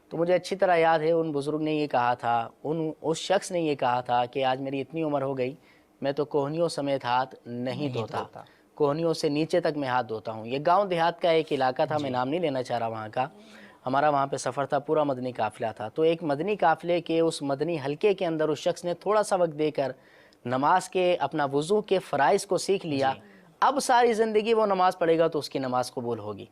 تو مجھے اچھی طرح یاد ہے ان بزرگ نے یہ کہا تھا، اس شخص نے یہ کہا تھا کہ آج میری اتنی عمر ہو گئی، میں تو کوہنیوں سمیت ہاتھ نہیں دھوتا، کوہنیوں سے نیچے تک میں ہاتھ دھوتا ہوں. یہ گاؤں دیہات کا ایک علاقہ تھا، میں نام نہیں لینا چاہ رہا وہاں کا. ہمارا وہاں پہ سفر تھا، پورا مدنی قافلہ تھا. تو ایک مدنی قافلے کے اس مدنی حلقے کے اندر اس شخص نے تھوڑا سا وقت دے کر نماز کے اپنا وضو کے فرائض کو سیکھ لیا. اب ساری زندگی وہ نماز پڑھے گا تو اس کی نماز قبول ہوگی،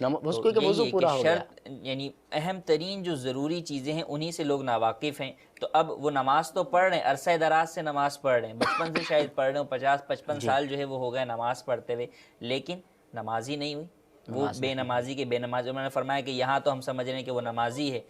اس کو کہ وضو پورا ہو گیا.
شرط یعنی اہم ترین جو ضروری چیزیں ہیں انہی سے لوگ ناواقف ہیں. تو اب وہ نماز تو پڑھ رہے ہیں، عرصہ دراز سے نماز پڑھ رہے ہیں، بچپن سے شاید پڑھ رہے ہوں، 50-55 سال جو ہے وہ ہو گئے نماز پڑھتے ہوئے، لیکن نماز ہی نہیں ہوئی. وہ بے نمازی کے بے نماز. انہوں نے فرمایا کہ یہاں تو ہم سمجھ رہے ہیں کہ وہ نمازی ہے،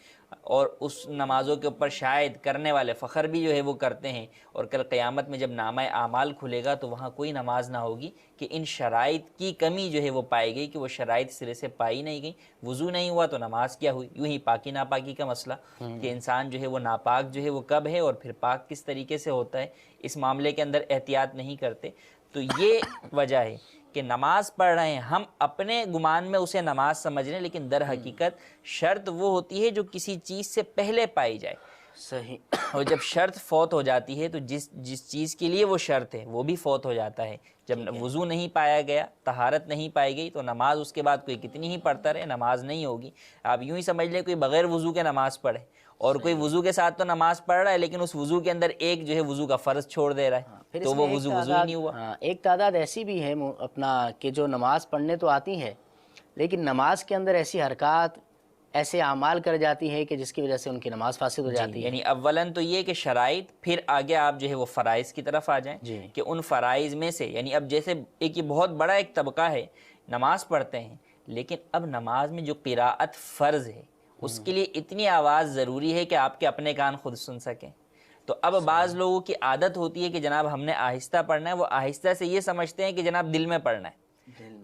اور اس نمازوں کے اوپر شاید کرنے والے فخر بھی جو ہے وہ کرتے ہیں، اور کل قیامت میں جب نامہ اعمال کھلے گا تو وہاں کوئی نماز نہ ہوگی کہ ان شرائط کی کمی جو ہے وہ پائی گئی، کہ وہ شرائط سرے سے پائی نہیں گئی. وضو نہیں ہوا تو نماز کیا ہوئی؟ یوں ہی پاکی ناپاکی کا مسئلہ کہ انسان جو ہے وہ ناپاک جو ہے وہ کب ہے اور پھر پاک کس طریقے سے ہوتا ہے، اس معاملے کے اندر احتیاط نہیں کرتے. تو یہ وجہ ہے کہ نماز پڑھ رہے ہیں، ہم اپنے گمان میں اسے نماز سمجھ رہے ہیں، لیکن در حقیقت شرط وہ ہوتی ہے جو کسی چیز سے پہلے پائی جائے.
صحیح.
اور جب شرط فوت ہو جاتی ہے تو جس چیز کے لیے وہ شرط ہے وہ بھی فوت ہو جاتا ہے. جب وضو نہیں پایا گیا، طہارت نہیں پائی گئی، تو نماز اس کے بعد کوئی کتنی ہی پڑھتا رہے، نماز نہیں ہوگی. آپ یوں ہی سمجھ لیں کوئی بغیر وضو کے نماز پڑھے، اور کوئی وضو کے ساتھ تو نماز پڑھ رہا ہے لیکن اس وضو کے اندر ایک جو ہے وضو کا فرض چھوڑ دے رہا ہے، تو وہ وضو ہی نہیں ہوا.
ایک تعداد ایسی بھی ہے اپنا کہ جو نماز پڑھنے تو آتی ہے، لیکن نماز کے اندر ایسی حرکات، ایسے اعمال کر جاتی ہے کہ جس کی وجہ سے ان کی نماز فاسد ہو جاتی ہے.
یعنی اولاً تو یہ کہ شرائط، پھر آگے آپ جو ہے وہ فرائض کی طرف آ جائیں کہ ان فرائض میں سے، یعنی اب جیسے ایک یہ بہت بڑا ایک طبقہ ہے، نماز پڑھتے ہیں لیکن اب نماز میں جو قراءت فرض ہے اس کے لیے اتنی آواز ضروری ہے کہ آپ کے اپنے کان خود سن سکیں. تو اب بعض لوگوں کی عادت ہوتی ہے کہ جناب ہم نے آہستہ پڑھنا ہے، وہ آہستہ سے یہ سمجھتے ہیں کہ جناب دل میں پڑھنا ہے.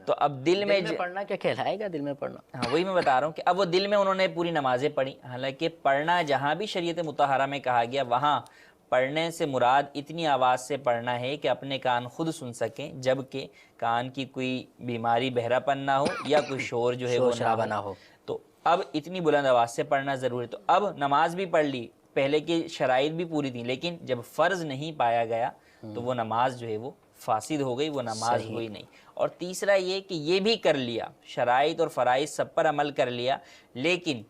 تو اب دل میں
پڑھنا کیا کہلائے گا؟ دل میں پڑھنا،
ہاں وہی میں بتا رہا ہوں کہ اب وہ دل میں انہوں نے پوری نمازیں پڑھی. حالانکہ پڑھنا جہاں بھی شریعت مطہرہ میں کہا گیا وہاں پڑھنے سے مراد اتنی آواز سے پڑھنا ہے کہ اپنے کان خود سن سکیں، جبکہ کان کی کوئی بیماری بہرا پن نہ ہو یا کوئی شور جو ہے وہ نہ ہو. تو اب اتنی بلند آواز سے پڑھنا ضروری. تو اب نماز بھی پڑھ لی، پہلے کی شرائط بھی پوری تھی، لیکن جب فرض نہیں پایا گیا تو وہ نماز جو ہے وہ فاسد ہو گئی، وہ نماز ہوئی نہیں. اور تیسرا یہ کہ یہ بھی کر لیا، شرائط اور فرائض سب پر عمل کر لیا، لیکن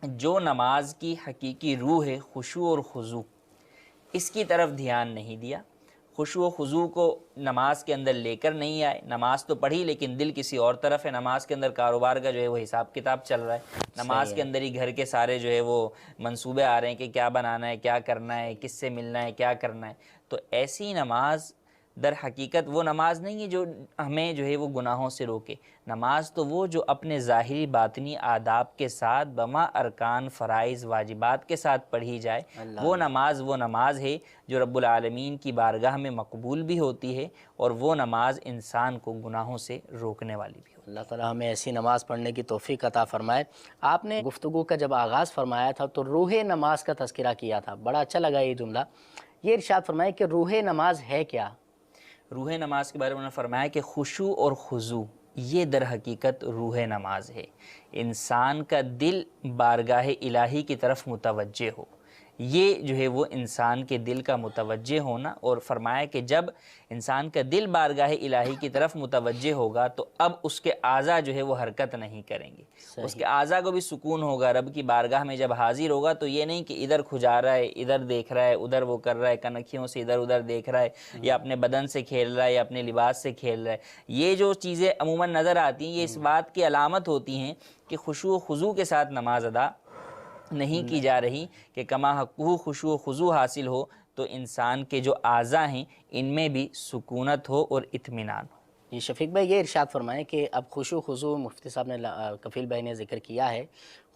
جو نماز کی حقیقی روح ہے، خشوع اور خضوع، اس کی طرف دھیان نہیں دیا. خشوع و خضوع کو نماز کے اندر لے کر نہیں آئے. نماز تو پڑھی لیکن دل کسی اور طرف ہے. نماز کے اندر کاروبار کا جو ہے وہ حساب کتاب چل رہا ہے. نماز کے اندر ہی گھر کے سارے جو ہے وہ منصوبے آ رہے ہیں کہ کیا بنانا ہے، کیا کرنا ہے، کس سے ملنا ہے، کیا کرنا ہے. تو ایسی نماز در حقیقت وہ نماز نہیں ہے جو ہمیں جو ہے وہ گناہوں سے روکے. نماز تو وہ جو اپنے ظاہری باطنی آداب کے ساتھ بما ارکان فرائض واجبات کے ساتھ پڑھی جائے, وہ نماز ہے جو رب العالمین کی بارگاہ میں مقبول بھی ہوتی ہے, اور وہ نماز انسان کو گناہوں سے روکنے والی بھی ہوتی ہے.
اللہ تعالیٰ ہمیں ایسی نماز پڑھنے کی توفیق عطا فرمائے. آپ نے گفتگو کا جب آغاز فرمایا تھا تو روح نماز کا تذکرہ کیا تھا, بڑا اچھا لگا یہ جملہ. یہ ارشاد فرمائے کہ روح نماز ہے کیا؟
روح نماز کے بارے میں انہوں نے فرمایا کہ خشوع اور خضوع یہ در حقیقت روح نماز ہے. انسان کا دل بارگاہ الہی کی طرف متوجہ ہو, یہ جو ہے وہ انسان کے دل کا متوجہ ہونا. اور فرمایا کہ جب انسان کا دل بارگاہ الہی کی طرف متوجہ ہوگا تو اب اس کے اعضاء جو ہے وہ حرکت نہیں کریں گے, اس کے اعضاء کو بھی سکون ہوگا. رب کی بارگاہ میں جب حاضر ہوگا تو یہ نہیں کہ ادھر کھجا رہا ہے, ادھر دیکھ رہا ہے, ادھر وہ کر رہا ہے, کنکھیوں سے ادھر ادھر دیکھ رہا ہے, یا اپنے بدن سے کھیل رہا ہے, یا اپنے لباس سے کھیل رہا ہے. یہ جو چیزیں عموماً نظر آتی ہیں یہ اس بات کی علامت ہوتی ہیں کہ خشوع و خضوع کے ساتھ نماز ادا نہیں کی جا رہی, کہ کما حقہ خشوع و خضوع حاصل ہو تو انسان کے جو اعضاء ہیں ان میں بھی سکونت ہو اور اطمینان ہو.
یہ شفیق بھائی یہ ارشاد فرمائیں کہ اب خشوع خضوع مفتی صاحب نے کفیل بھائی نے ذکر کیا ہے,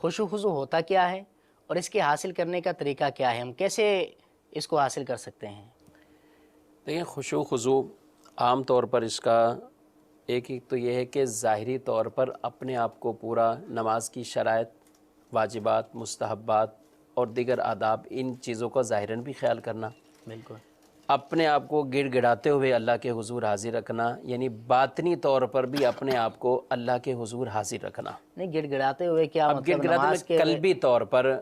خشوع خضوع ہوتا کیا ہے اور اس کے حاصل کرنے کا طریقہ کیا ہے, ہم کیسے اس کو حاصل کر سکتے ہیں؟
دیکھیں خشوع خضوع عام طور پر اس کا ایک تو یہ ہے کہ ظاہری طور پر اپنے آپ کو پورا نماز کی شرائط, واجبات, مستحبات اور دیگر آداب ان چیزوں کا ظاہراً بھی خیال کرنا,
بالکل
اپنے آپ کو گڑ گڑاتے ہوئے اللہ کے حضور حاضر رکھنا, یعنی باطنی طور پر بھی اپنے آپ کو اللہ کے حضور حاضر رکھنا.
نہیں گڑ گڑاتے ہوئے کیا
اب گڑ
مطلب؟
گڑاتے
نماز
میں قلبی طور پر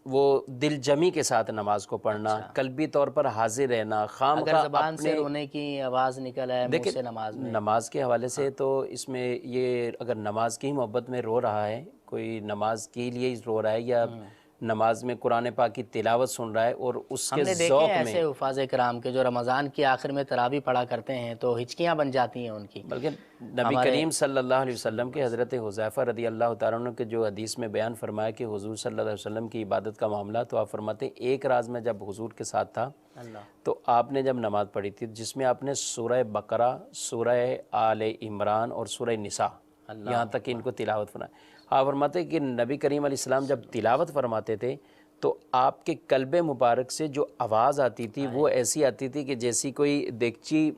وہ دل جمی کے ساتھ نماز کو پڑھنا, قلبی طور پر حاضر رہنا, خام
اگر زبان سے رونے کی آواز نکل آئے منہ سے نماز میں,
نماز کے حوالے سے تو اس میں یہ اگر نماز کی محبت میں رو رہا ہے, کوئی نماز کے لیے رو رہا ہے, یا نماز میں قرآن پاک کی تلاوت سن رہا ہے اور اس کے
ہم نے دیکھے
ذوق
ہیں
میں,
ایسے حفاظ کرام کے جو رمضان کی آخر میں تراویح پڑھا کرتے ہیں تو ہچکیاں بن جاتی ہیں ان کی.
بلکہ نبی کریم صلی اللہ علیہ وسلم کے حضرت حذیفہ رضی اللہ تعالیٰ عنہ کے جو حدیث میں بیان فرمایا کہ حضور صلی اللہ علیہ وسلم کی عبادت کا معاملہ, تو آپ فرماتے ہیں ایک راز میں جب حضور کے ساتھ تھا تو آپ نے جب نماز پڑھی تھی جس میں آپ نے سورہ بقرہ, سورہ آل عمران اور سورہ نساء یہاں تک کہ ان کو تلاوت فرمایا. آپ فرماتے کہ نبی کریم علیہ السلام جب تلاوت فرماتے تھے تو آپ کے قلب مبارک سے جو آواز آتی تھی وہ ایسی آتی تھی کہ جیسی کوئی دیگچی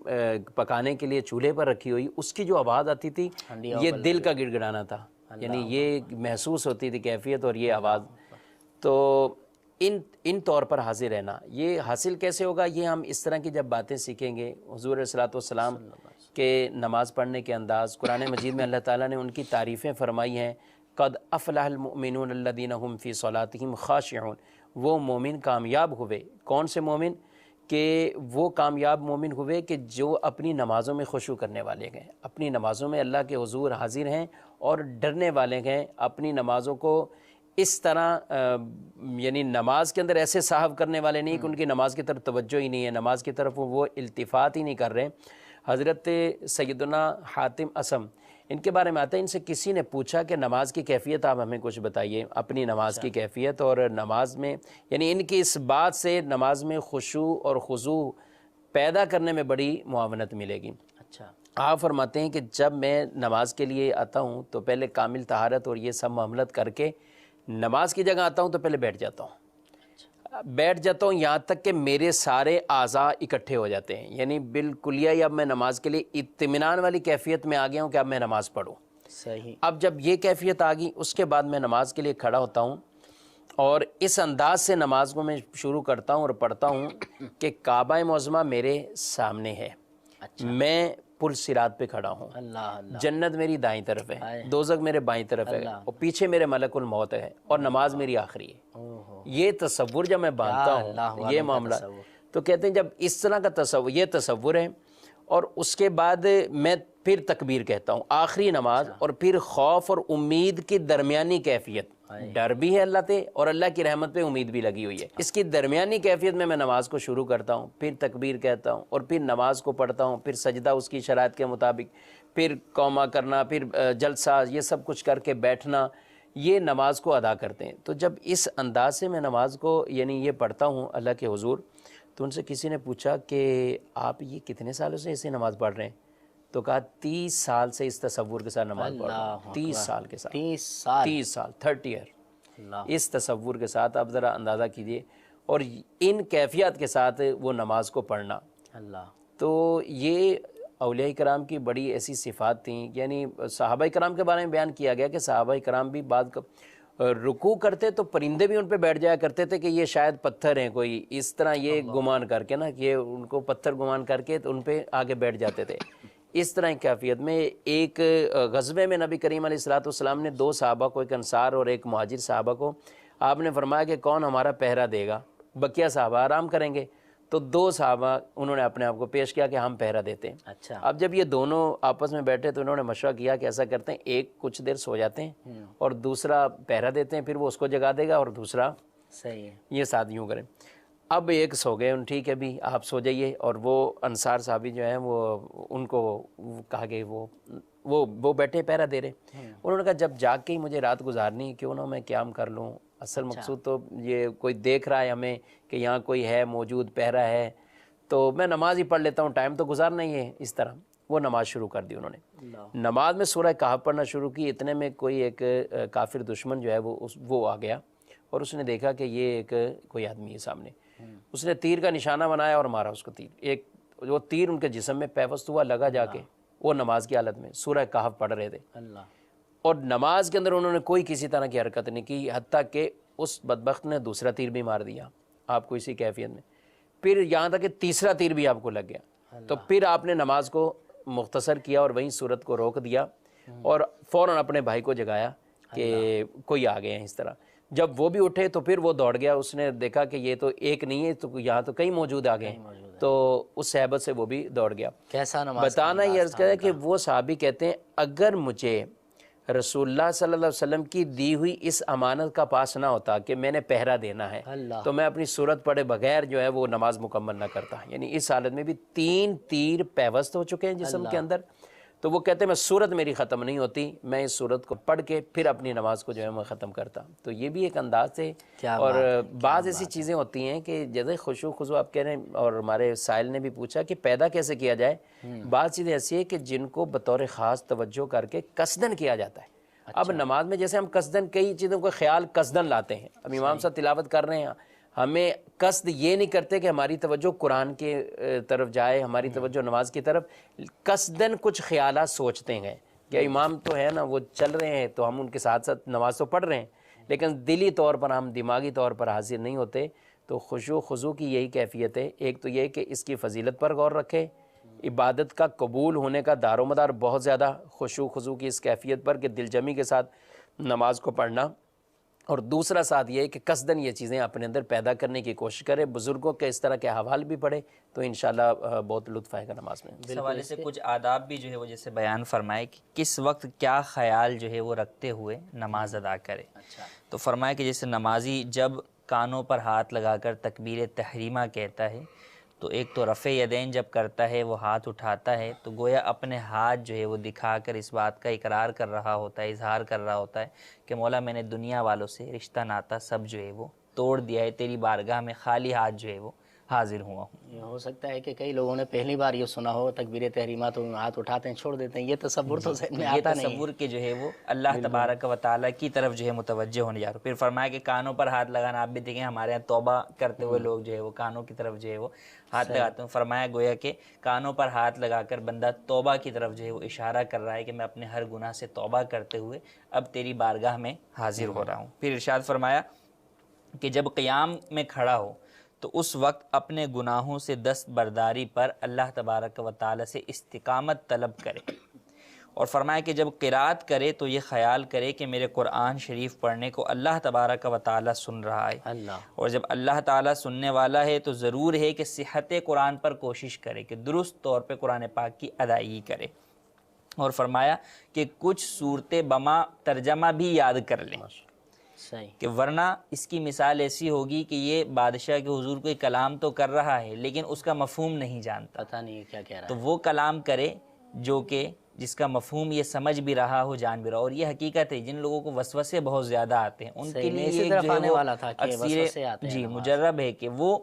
پکانے کے لیے چولہے پر رکھی ہوئی, اس کی جو آواز آتی تھی یہ دل کا گڑ گڑانا تھا, یعنی یہ محسوس ہوتی تھی کیفیت اور یہ آواز. تو ان طور پر حاضر رہنا, یہ حاصل کیسے ہوگا؟ یہ ہم اس طرح کی جب باتیں سیکھیں گے, حضور علیہ الصلوۃ والسلام کے نماز پڑھنے کے انداز, قرآن مجید میں اللہ تعالیٰ نے ان کی تعریفیں فرمائی ہیں, قد افلح المؤمنون الذین هم فی صلاتهم خاشعون. وہ مومن کامیاب ہوئے. کون سے مومن؟ کہ وہ کامیاب مومن ہوئے کہ جو اپنی نمازوں میں خشوع کرنے والے ہیں, اپنی نمازوں میں اللہ کے حضور حاضر ہیں اور ڈرنے والے ہیں, اپنی نمازوں کو اس طرح یعنی نماز کے اندر ایسے صاحب کرنے والے نہیں کہ ان کی نماز کی طرف توجہ ہی نہیں ہے, نماز کی طرف وہ التفات ہی نہیں کر رہے. حضرت سیدنا حاتم اسم ان کے بارے میں آتا ہے, ان سے کسی نے پوچھا کہ نماز کی کیفیت آپ ہمیں کچھ بتائیے, اپنی نماز کی کیفیت, اور نماز میں یعنی ان کی اس بات سے نماز میں خشوع اور خضوع پیدا کرنے میں بڑی معاونت ملے گی.
اچھا,
آپ فرماتے ہیں کہ جب میں نماز کے لیے آتا ہوں تو پہلے کامل طہارت اور یہ سب معاملت کر کے نماز کی جگہ آتا ہوں تو پہلے بیٹھ جاتا ہوں یہاں تک کہ میرے سارے اعضاء اکٹھے ہو جاتے ہیں, یعنی بالکلیہ ہی اب میں نماز کے لیے اطمینان والی کیفیت میں آ گیا ہوں کہ اب میں نماز پڑھوں.
صحیح.
اب جب یہ کیفیت آ گئی اس کے بعد میں نماز کے لیے کھڑا ہوتا ہوں اور اس انداز سے نماز کو میں شروع کرتا ہوں اور پڑھتا ہوں کہ کعبہ معظمہ میرے سامنے ہے, میں پل صراط پہ کھڑا ہوں, جنت میری دائیں طرف ہے, دوزخ میرے بائیں طرف ہے, اور پیچھے میرے ملک الموت ہے, اور نماز میری آخری ہے. یہ تصور جب میں باندھتا ہوں یہ معاملہ, تو کہتے ہیں جب اس طرح کا تصور, یہ تصور ہے, اور اس کے بعد میں پھر تکبیر کہتا ہوں آخری نماز, اور پھر خوف اور امید کی درمیانی کیفیت, ڈر بھی ہے اللہ سے اور اللہ کی رحمت پہ امید بھی لگی ہوئی ہے, اس کی درمیانی کیفیت میں نماز کو شروع کرتا ہوں, پھر تکبیر کہتا ہوں اور پھر نماز کو پڑھتا ہوں, پھر سجدہ اس کی شرائط کے مطابق, پھر قوما کرنا, پھر جلسہ, یہ سب کچھ کر کے بیٹھنا, یہ نماز کو ادا کرتے ہیں. تو جب اس انداز سے میں نماز کو یعنی یہ پڑھتا ہوں اللہ کے حضور, تو ان سے کسی نے پوچھا کہ آپ یہ کتنے سالوں سے ایسے نماز پڑھ رہے ہیں؟ تو کہا 30 سال سے اس تصور کے ساتھ نماز پڑھ رہا ہوں. 30 سال کے ساتھ, 30 سال 30 ایئر اس تصور کے ساتھ. آپ ذرا اندازہ کیجئے, اور ان کیفیت کے ساتھ وہ نماز کو پڑھنا. تو یہ اولیاء کرام کی بڑی ایسی صفات تھیں. یعنی صحابہ کرام کے بارے میں بیان کیا گیا کہ صحابہ کرام بھی بعد رکوع کرتے تو پرندے بھی ان پہ بیٹھ جایا کرتے تھے کہ یہ شاید پتھر ہیں کوئی, اس طرح یہ گمان کر کے نا, کہ ان کو پتھر گمان کر کے تو ان پہ آگے بیٹھ جاتے تھے. اس طرح کی کیفیت میں ایک غزوے میں نبی کریم علیہ الصلوۃ والسلام نے 2 صحابہ کو, ایک انصار اور ایک مہاجر صحابہ کو, آپ نے فرمایا کہ کون ہمارا پہرا دے گا, بقیہ صحابہ آرام کریں گے. تو 2 صحابہ انہوں نے اپنے آپ کو پیش کیا کہ ہم پہرا دیتے ہیں.
اچھا.
اب جب یہ دونوں آپس میں بیٹھے تو انہوں نے مشورہ کیا کہ ایسا کرتے ہیں, ایک کچھ دیر سو جاتے ہیں اور دوسرا پہرا دیتے ہیں, پھر وہ اس کو جگا دے گا اور دوسرا
صحیح ہے,
یہ ساتھ یوں کریں. اب ایک سو گئے, ٹھیک ہے بھی آپ سو جائیے. اور وہ انصار صحابی جو ہیں وہ ان کو کہا کہ وہ بیٹھے پہرا دے رہے. انہوں نے کہا جب جاگ کے ہی مجھے رات گزارنی کیوں نہ میں قیام کر لوں, اصل مقصود تو یہ کوئی دیکھ رہا ہے ہمیں کہ یہاں کوئی ہے موجود, پہرا ہے, تو میں نماز ہی پڑھ لیتا ہوں, ٹائم تو گزارنا ہی ہے. اس طرح وہ نماز شروع کر دی انہوں نے. نماز میں سورہ کہف پڑھنا شروع کی. اتنے میں کوئی ایک کافر دشمن جو ہے وہ آ گیا اور اس نے دیکھا کہ یہ ایک کوئی آدمی ہے سامنے. اس نے تیر کا نشانہ بنایا اور مارا اس کو تیر. ایک وہ تیر ان کے جسم میں پیوست ہوا, لگا جا کے. وہ نماز کی حالت میں سورہ کہف پڑھ رہے تھے. اور نماز کے اندر انہوں نے کوئی کسی طرح کی حرکت نہیں کی, حتیٰ کہ اس بدبخت نے دوسرا تیر بھی مار دیا آپ کو اسی کیفیت میں. پھر یہاں تک کہ تیسرا تیر بھی آپ کو لگ گیا. تو پھر آپ نے نماز کو مختصر کیا اور وہیں صورت کو روک دیا اور فوراً اپنے بھائی کو جگایا کہ کوئی آ گئے ہیں. اس طرح جب وہ بھی اٹھے تو پھر وہ دوڑ گیا. اس نے دیکھا کہ یہ تو ایک نہیں ہے, تو یہاں تو کئی موجود آ گئے ہیں, تو اس صحبت سے وہ بھی دوڑ گیا.
کیسا نماز
بتانا یہ عرض کرے کہ وہ صحابی کہتے ہیں اگر مجھے رسول اللہ صلی اللہ علیہ وسلم کی دی ہوئی اس امانت کا پاس نہ ہوتا کہ میں نے پہرا دینا ہے, تو میں اپنی صورت پڑھے بغیر جو ہے وہ نماز مکمل نہ کرتا. یعنی اس حالت میں بھی 3 تیر پیوست ہو چکے ہیں جسم کے اندر. تو وہ کہتے ہیں میں صورت میری ختم نہیں ہوتی, میں اس صورت کو پڑھ کے پھر اپنی نماز کو جو ہے میں ختم کرتا. تو یہ بھی ایک انداز ہے. اور بعض ایسی چیزیں ہوتی ہیں کہ جیسے خشوع خضوع آپ کہہ رہے ہیں, اور ہمارے سائل نے بھی پوچھا کہ پیدا کیسے کیا جائے. بعض چیزیں ایسی ہیں کہ جن کو بطور خاص توجہ کر کے قصدن کیا جاتا ہے. اب نماز میں جیسے ہم قصدن کئی چیزوں کو خیال قصدن لاتے ہیں. اب امام صاحب تلاوت کر رہے ہیں, ہمیں قصد یہ نہیں کرتے کہ ہماری توجہ قرآن کے طرف جائے, ہماری توجہ نماز کی طرف. قصدن کچھ خیالات سوچتے ہیں کہ امام تو ہے نا وہ چل رہے ہیں تو ہم ان کے ساتھ ساتھ نماز تو پڑھ رہے ہیں, لیکن دلی طور پر ہم دماغی طور پر حاضر نہیں ہوتے. تو خشوع خضوع کی یہی کیفیت ہے. ایک تو یہ کہ اس کی فضیلت پر غور رکھے, عبادت کا قبول ہونے کا دار و مدار بہت زیادہ خشوع خضوع کی اس کیفیت پر کہ دل جمی کے ساتھ نماز کو پڑھنا. اور دوسرا ساتھ یہ ہے کہ قصدن یہ چیزیں اپنے اندر پیدا کرنے کی کوشش کرے. بزرگوں کے اس طرح کے حوال بھی پڑھے تو انشاءاللہ بہت لطف آئے گا نماز میں.
اس حوالے سے کچھ آداب بھی جو ہے وہ جیسے بیان فرمائے کہ کس وقت کیا خیال جو ہے وہ رکھتے ہوئے نماز ادا کرے. تو فرمائے کہ جیسے نمازی جب کانوں پر ہاتھ لگا کر تکبیر تحریمہ کہتا ہے تو ایک تو رفع یدین جب کرتا ہے, وہ ہاتھ اٹھاتا ہے تو گویا اپنے ہاتھ جو ہے وہ دکھا کر اس بات کا اقرار کر رہا ہوتا ہے, اظہار کر رہا ہوتا ہے کہ مولا میں نے دنیا والوں سے رشتہ ناتا سب جو ہے وہ توڑ دیا ہے, تیری بارگاہ میں خالی ہاتھ جو ہے وہ حاضر ہوا ہوں.
یہ ہو سکتا ہے کہ کئی لوگوں نے پہلی بار یہ سنا ہو تکبیر تحریمہ تو ہاتھ اٹھاتے ہیں چھوڑ دیتے ہیں. یہ تصور تو ذہن میں آتا نہیں.
یہ تصور کے جو ہے وہ اللہ تبارک و تعالیٰ کی طرف جو ہے متوجہ ہونے جا رہا. پھر فرمایا کہ کانوں پر ہاتھ لگانا, آپ بھی دیکھیں ہمارے یہاں توبہ کرتے ہوئے لوگ جو ہے وہ کانوں کی طرف جو ہے وہ ہاتھ لگاتے ہیں. فرمایا گویا کہ کانوں پر ہاتھ لگا کر بندہ توبہ کی طرف جو ہے وہ اشارہ کر رہا ہے کہ میں اپنے ہر گناہ سے توبہ کرتے ہوئے اب تیری بارگاہ میں حاضر ہو رہا ہوں. پھر ارشاد فرمایا کہ جب قیام میں کھڑا ہو تو اس وقت اپنے گناہوں سے دست برداری پر اللہ تبارک و تعالی سے استقامت طلب کرے. اور فرمایا کہ جب قرات کرے تو یہ خیال کرے کہ میرے قرآن شریف پڑھنے کو اللہ تبارک و تعالی سن رہا ہے. اور جب اللہ تعالی سننے والا ہے تو ضرور ہے کہ صحت قرآن پر کوشش کرے کہ درست طور پہ قرآن پاک کی ادائیگی کرے. اور فرمایا کہ کچھ صورت بما ترجمہ بھی یاد کر لیں کہ ورنہ اس کی مثال ایسی ہوگی کہ یہ بادشاہ کے حضور کوئی کلام تو کر رہا ہے لیکن اس کا مفہوم نہیں جانتا,
پتہ نہیں کیا کہہ رہا ہے.
تو وہ کلام کرے جو کہ جس کا مفہوم یہ سمجھ بھی رہا ہو, جان بھی رہا. اور یہ حقیقت ہے جن لوگوں کو وسوسے بہت زیادہ آتے ہیں ان کے لیے
اسی طرف آنے والا تھا کہ وسوسے آتے ہیں.
جی مجرب ہے کہ وہ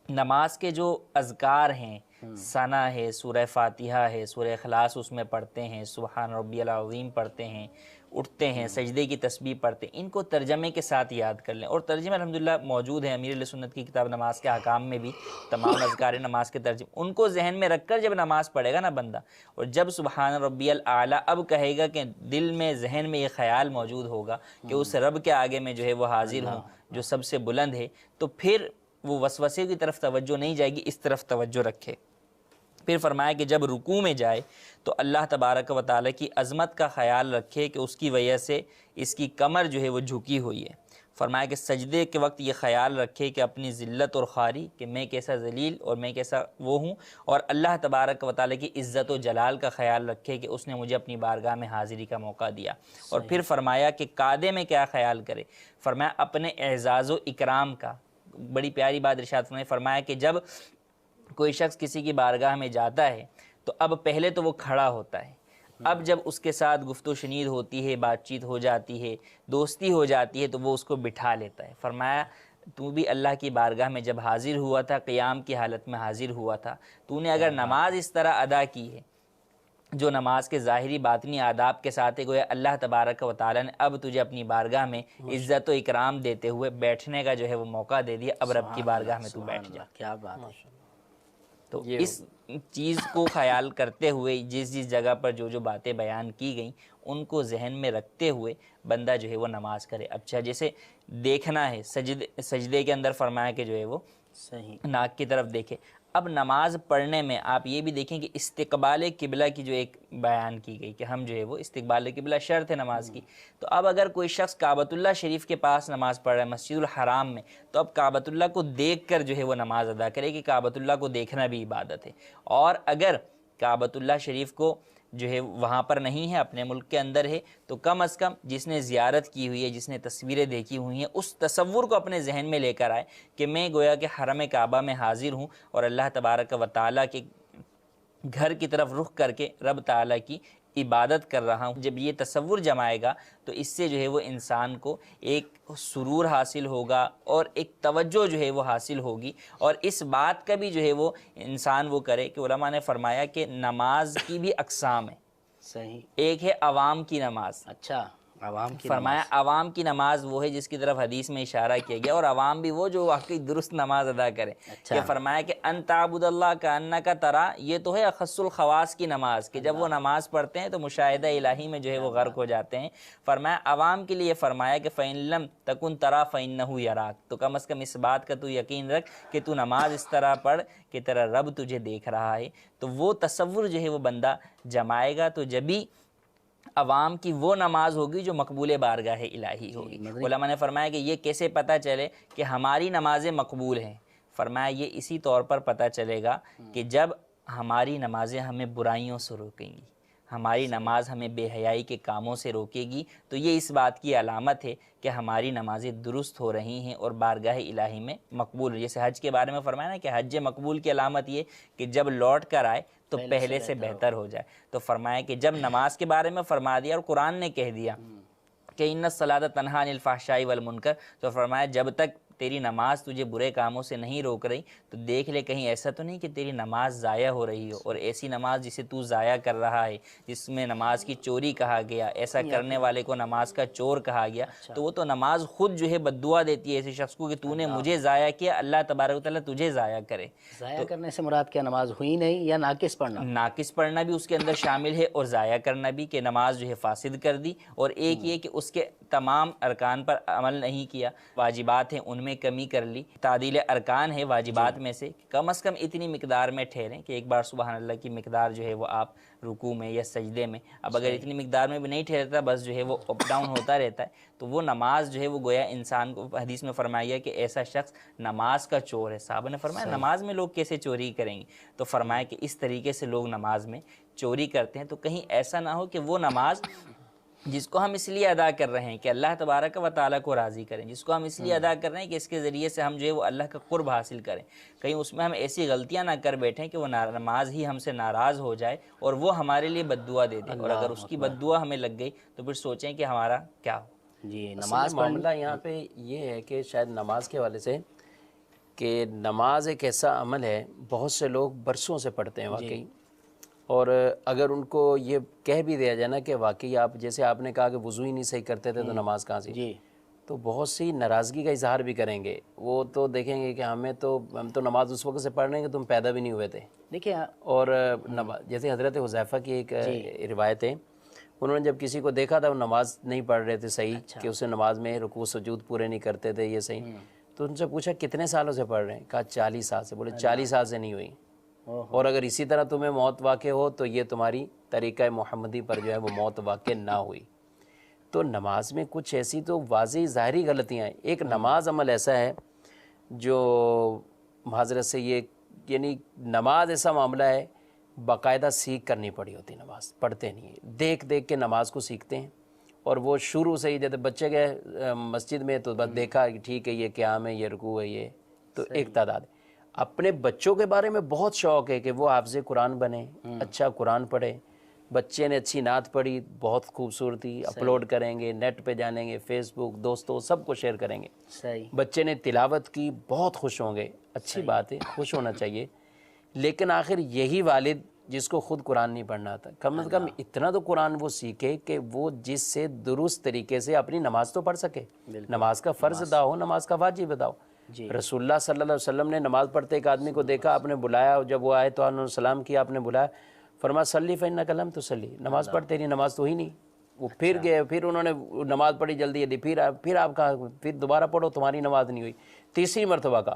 نماز کے جو اذکار ہیں، ثنا ہے، سورہ فاتحہ ہے، سورہ اخلاص اس میں پڑھتے ہیں، سبحان ربی العظیم پڑھتے ہیں، اٹھتے ہیں، سجدے کی تسبیح پڑھتے ہیں، ان کو ترجمے کے ساتھ یاد کر لیں. اور ترجمے الحمدللہ موجود ہیں امیر علیہ سنت کی کتاب نماز کے احکام میں بھی، تمام اذکار نماز کے ترجمے ان کو ذہن میں رکھ کر جب نماز پڑھے گا نا بندہ، اور جب سبحان ربی الاعلیٰ اب کہے گا کہ دل میں ذہن میں یہ خیال موجود ہوگا کہ اس رب کے آگے میں جو ہے وہ حاضر ہوں جو سب سے بلند ہے، تو پھر وہ وسوسے کی طرف توجہ نہیں جائے گی، اس طرف توجہ رکھے. پھر فرمایا کہ جب رکوع میں جائے تو اللہ تبارک و تعالیٰ کی عظمت کا خیال رکھے کہ اس کی وجہ سے اس کی کمر جو ہے وہ جھکی ہوئی ہے. فرمایا کہ سجدے کے وقت یہ خیال رکھے کہ اپنی ذلت اور خواری، کہ میں کیسا ذلیل اور میں کیسا وہ ہوں، اور اللہ تبارک و تعالیٰ کی عزت و جلال کا خیال رکھے کہ اس نے مجھے اپنی بارگاہ میں حاضری کا موقع دیا. اور پھر فرمایا کہ قعدے میں کیا خیال کرے. فرمایا اپنے اعزاز و اکرام کا. بڑی پیاری بات ارشاد فرمایا کہ جب کوئی شخص کسی کی بارگاہ میں جاتا ہے تو اب پہلے تو وہ کھڑا ہوتا ہے، اب جب اس کے ساتھ گفت و شنید ہوتی ہے، بات چیت ہو جاتی ہے، دوستی ہو جاتی ہے، تو وہ اس کو بٹھا لیتا ہے. فرمایا تو بھی اللہ کی بارگاہ میں جب حاضر ہوا تھا، قیام کی حالت میں حاضر ہوا تھا، تو نے اگر نماز اس طرح ادا کی ہے جو نماز کے ظاہری باطنی آداب کے ساتھ ہے، گویا اللہ تبارک و تعالیٰ نے اب تجھے اپنی بارگاہ میں عزت و اکرام دیتے ہوئے بیٹھنے کا جو ہے وہ موقع دے دیا. اب رب کی بارگاہ میں تو بیٹھ جا.
کیا بات ہے.
تو اس چیز کو خیال کرتے ہوئے جس جگہ پر جو باتیں بیان کی گئیں ان کو ذہن میں رکھتے ہوئے بندہ جو ہے وہ نماز کرے. اچھا، جیسے دیکھنا ہے سجدے کے اندر فرمایا کہ جو ہے وہ
صحیح
ناک کی طرف دیکھے. اب نماز پڑھنے میں آپ یہ بھی دیکھیں کہ استقبال قبلہ کی جو ایک بیان کی گئی کہ ہم جو ہے وہ استقبال قبلہ شرط ہے نماز کی. تو اب اگر کوئی شخص کعبۃ اللہ شریف کے پاس نماز پڑھ رہا ہے، مسجد الحرام میں، تو اب کعبۃ اللہ کو دیکھ کر جو ہے وہ نماز ادا کرے کہ کعبۃ اللہ کو دیکھنا بھی عبادت ہے. اور اگر کعبۃ اللہ شریف کو جو ہے وہاں پر نہیں ہے، اپنے ملک کے اندر ہے، تو کم از کم جس نے زیارت کی ہوئی ہے، جس نے تصویریں دیکھی ہوئی ہیں، اس تصور کو اپنے ذہن میں لے کر آئے کہ میں گویا کہ حرم کعبہ میں حاضر ہوں اور اللہ تبارک و تعالیٰ کے گھر کی طرف رخ کر کے رب تعالیٰ کی عبادت کر رہا ہوں. جب یہ تصور جمائے گا تو اس سے جو ہے وہ انسان کو ایک سرور حاصل ہوگا اور ایک توجہ جو ہے وہ حاصل ہوگی. اور اس بات کا بھی جو ہے وہ انسان وہ کرے کہ علماء نے فرمایا کہ نماز کی بھی اقسام ہے.
صحیح.
ایک ہے عوام کی نماز.
اچھا، عوام کی
فرمایا
نماز.
عوام کی نماز وہ ہے جس کی طرف حدیث میں اشارہ کیا گیا، اور عوام بھی وہ جو واقعی درست نماز ادا کرے.
اچھا.
کہ فرمایا کہ ان تعبد اللہ کا انک ترا، یہ تو ہے اخص الخواص کی نماز کہ جب وہ نماز پڑھتے ہیں تو مشاہدہ الہی میں جو ہے وہ غرق ہو جاتے ہیں. فرمایا عوام کے لیے فرمایا کہ فإن لم تکن ترا فإنہ یراک، تو کم از کم اس بات کا تو یقین رکھ کہ تو نماز اس طرح پڑھ کہ تیرا رب تجھے دیکھ رہا ہے. تو وہ تصور جو ہے وہ بندہ جمائے گا تو جبھی عوام کی وہ نماز ہوگی جو مقبول بارگاہ الہی ہوگی. علماء نے فرمایا کہ یہ کیسے پتہ چلے کہ ہماری نمازیں مقبول ہیں. فرمایا یہ اسی طور پر پتہ چلے گا کہ جب ہماری نمازیں ہمیں برائیوں سے روکیں گی، ہماری نماز ہمیں بے حیائی کے کاموں سے روکے گی، تو یہ اس بات کی علامت ہے کہ ہماری نمازیں درست ہو رہی ہیں اور بارگاہ الہی میں مقبول. جیسے حج کے بارے میں فرمایا نا کہ حج مقبول کی علامت یہ کہ جب لوٹ کر آئے تو پہلے سے بہتر ہو جائے. تو فرمایا کہ جب نماز کے بارے میں فرما دیا اور قرآن نے کہہ دیا کہ ان الصلاۃ تنہی عن الفحشاء والمنکر، تو فرمایا جب تک تیری نماز تجھے برے کاموں سے نہیں روک رہی تو دیکھ لے کہیں ایسا تو نہیں کہ تیری نماز ضائع ہو رہی ہو. اور ایسی نماز جسے تو ضائع کر رہا ہے، جس میں نماز کی چوری کہا گیا، ایسا کرنے والے کو نماز کا چور کہا گیا، تو وہ تو نماز خود جو ہے بددعا دیتی ہے ایسے شخص کو کہ تو نے مجھے ضائع کیا، اللہ تبارک و تعالیٰ تجھے ضائع کرے.
ضائع کرنے سے مراد کیا؟ نماز ہوئی نہیں یا ناقص پڑھنا؟
ناقص پڑھنا بھی اس کے اندر شامل ہے اور ضائع کرنا بھی، کہ نماز جو ہے فاسد کر دی. اور ایک یہ کہ اس کے تمام ارکان پر عمل نہیں کیا، واجبات ہیں ان میں کمی کر لی. تعدیل ارکان ہے واجبات میں سے، کم از کم اتنی مقدار میں ٹھہریں کہ ایک بار سبحان اللہ کی مقدار جو ہے وہ آپ رکوع میں یا سجدے میں، اب اگر اتنی مقدار میں بھی نہیں ٹھہرتا، بس جو ہے وہ اپ ڈاؤن ہوتا رہتا ہے، تو وہ نماز جو ہے وہ گویا انسان کو حدیث میں فرمایا گیا کہ ایسا شخص نماز کا چور ہے. صحابہ نے فرمایا نماز میں لوگ کیسے چوری کریں گے؟ تو فرمایا کہ اس طریقے سے لوگ نماز میں چوری کرتے ہیں. تو کہیں ایسا نہ ہو کہ وہ نماز جس کو ہم اس لیے ادا کر رہے ہیں کہ اللہ تبارک و تعالیٰ کو راضی کریں، جس کو ہم اس لیے ادا کر رہے ہیں کہ اس کے ذریعے سے ہم جو ہے وہ اللہ کا قرب حاصل کریں، کہیں اس میں ہم ایسی غلطیاں نہ کر بیٹھیں کہ وہ نماز ہی ہم سے ناراض ہو جائے اور وہ ہمارے لیے بد دعا دے دے. اور اگر اس کی بد دعا ہمیں لگ گئی تو پھر سوچیں کہ ہمارا کیا ہو.
جی
نماز معاملہ یہاں پہ یہ ہے کہ شاید نماز کے حوالے سے کہ نماز ایک ایسا عمل ہے بہت سے لوگ برسوں سے پڑھتے ہیں واقعی، اور اگر ان کو یہ کہہ بھی دیا جائے نا کہ واقعی آپ جیسے آپ نے کہا کہ وضو ہی نہیں صحیح کرتے تھے تو نماز کہاں سے، تو بہت سی ناراضگی کا اظہار بھی کریں گے، وہ تو دیکھیں گے کہ ہم تو نماز اس وقت سے پڑھ رہے ہیں کہ تم پیدا بھی نہیں ہوئے تھے۔
دیکھیں
اور جیسے حضرت حذیفہ کی ایک روایت ہے، انہوں نے جب کسی کو دیکھا تھا وہ نماز نہیں پڑھ رہے تھے صحیح، کہ اسے نماز میں رکوع سجود پورے نہیں کرتے تھے یہ صحیح، تو ان سے پوچھا کتنے سالوں سے پڑھ رہے ہیں؟ کہا 40 سال سے۔ بولے 40 سال سے نہیں ہوئی، اور اگر اسی طرح تمہیں موت واقع ہو تو یہ تمہاری طریقہ محمدی پر جو ہے وہ موت واقع نہ ہوئی۔ تو نماز میں کچھ ایسی تو واضح ظاہری غلطیاں ہیں۔ ایک نماز عمل ایسا ہے جو معذرت سے یہ یعنی نماز ایسا معاملہ ہے باقاعدہ سیکھ کرنی پڑی ہوتی، نماز پڑھتے نہیں ہیں، دیکھ دیکھ کے نماز کو سیکھتے ہیں، اور وہ شروع سے ہی جیسے بچے گئے مسجد میں تو بس دیکھا کہ ٹھیک ہے یہ قیام ہے، یہ رکوع ہے، یہ تو ایک تعداد ہے۔ اپنے بچوں کے بارے میں بہت شوق ہے کہ وہ حافظ قرآن بنے، اچھا قرآن پڑھے، بچے نے اچھی نعت پڑھی بہت خوبصورتی، اپلوڈ کریں گے، نیٹ پہ جانیں گے، فیس بک دوستوں سب کو شیئر کریں گے، بچے نے تلاوت کی بہت خوش ہوں گے، اچھی بات ہے، خوش ہونا چاہیے، لیکن آخر یہی والد جس کو خود قرآن نہیں پڑھنا آتا، کم از کم اتنا تو قرآن وہ سیکھے کہ وہ جس سے درست طریقے سے اپنی نماز تو پڑھ سکے، نماز کا فرض ادا ہو، نماز کا واجب ادا ہو۔ رسول اللہ صلی اللہ علیہ وسلم نے نماز پڑھتے ایک آدمی کو دیکھا، آپ نے بلایا، جب وہ آئے تو انہوں نے سلام کیا، آپ نے بلایا، فرمایا صلی فإنک لم تصلی، نماز پڑھ، تیری نماز تو ہی نہیں۔ وہ پھر گئے، پھر انہوں نے نماز پڑھی جلدی جلدی، پھر آپ کہا پھر دوبارہ پڑھو، تمہاری نماز نہیں ہوئی، تیسری مرتبہ کا،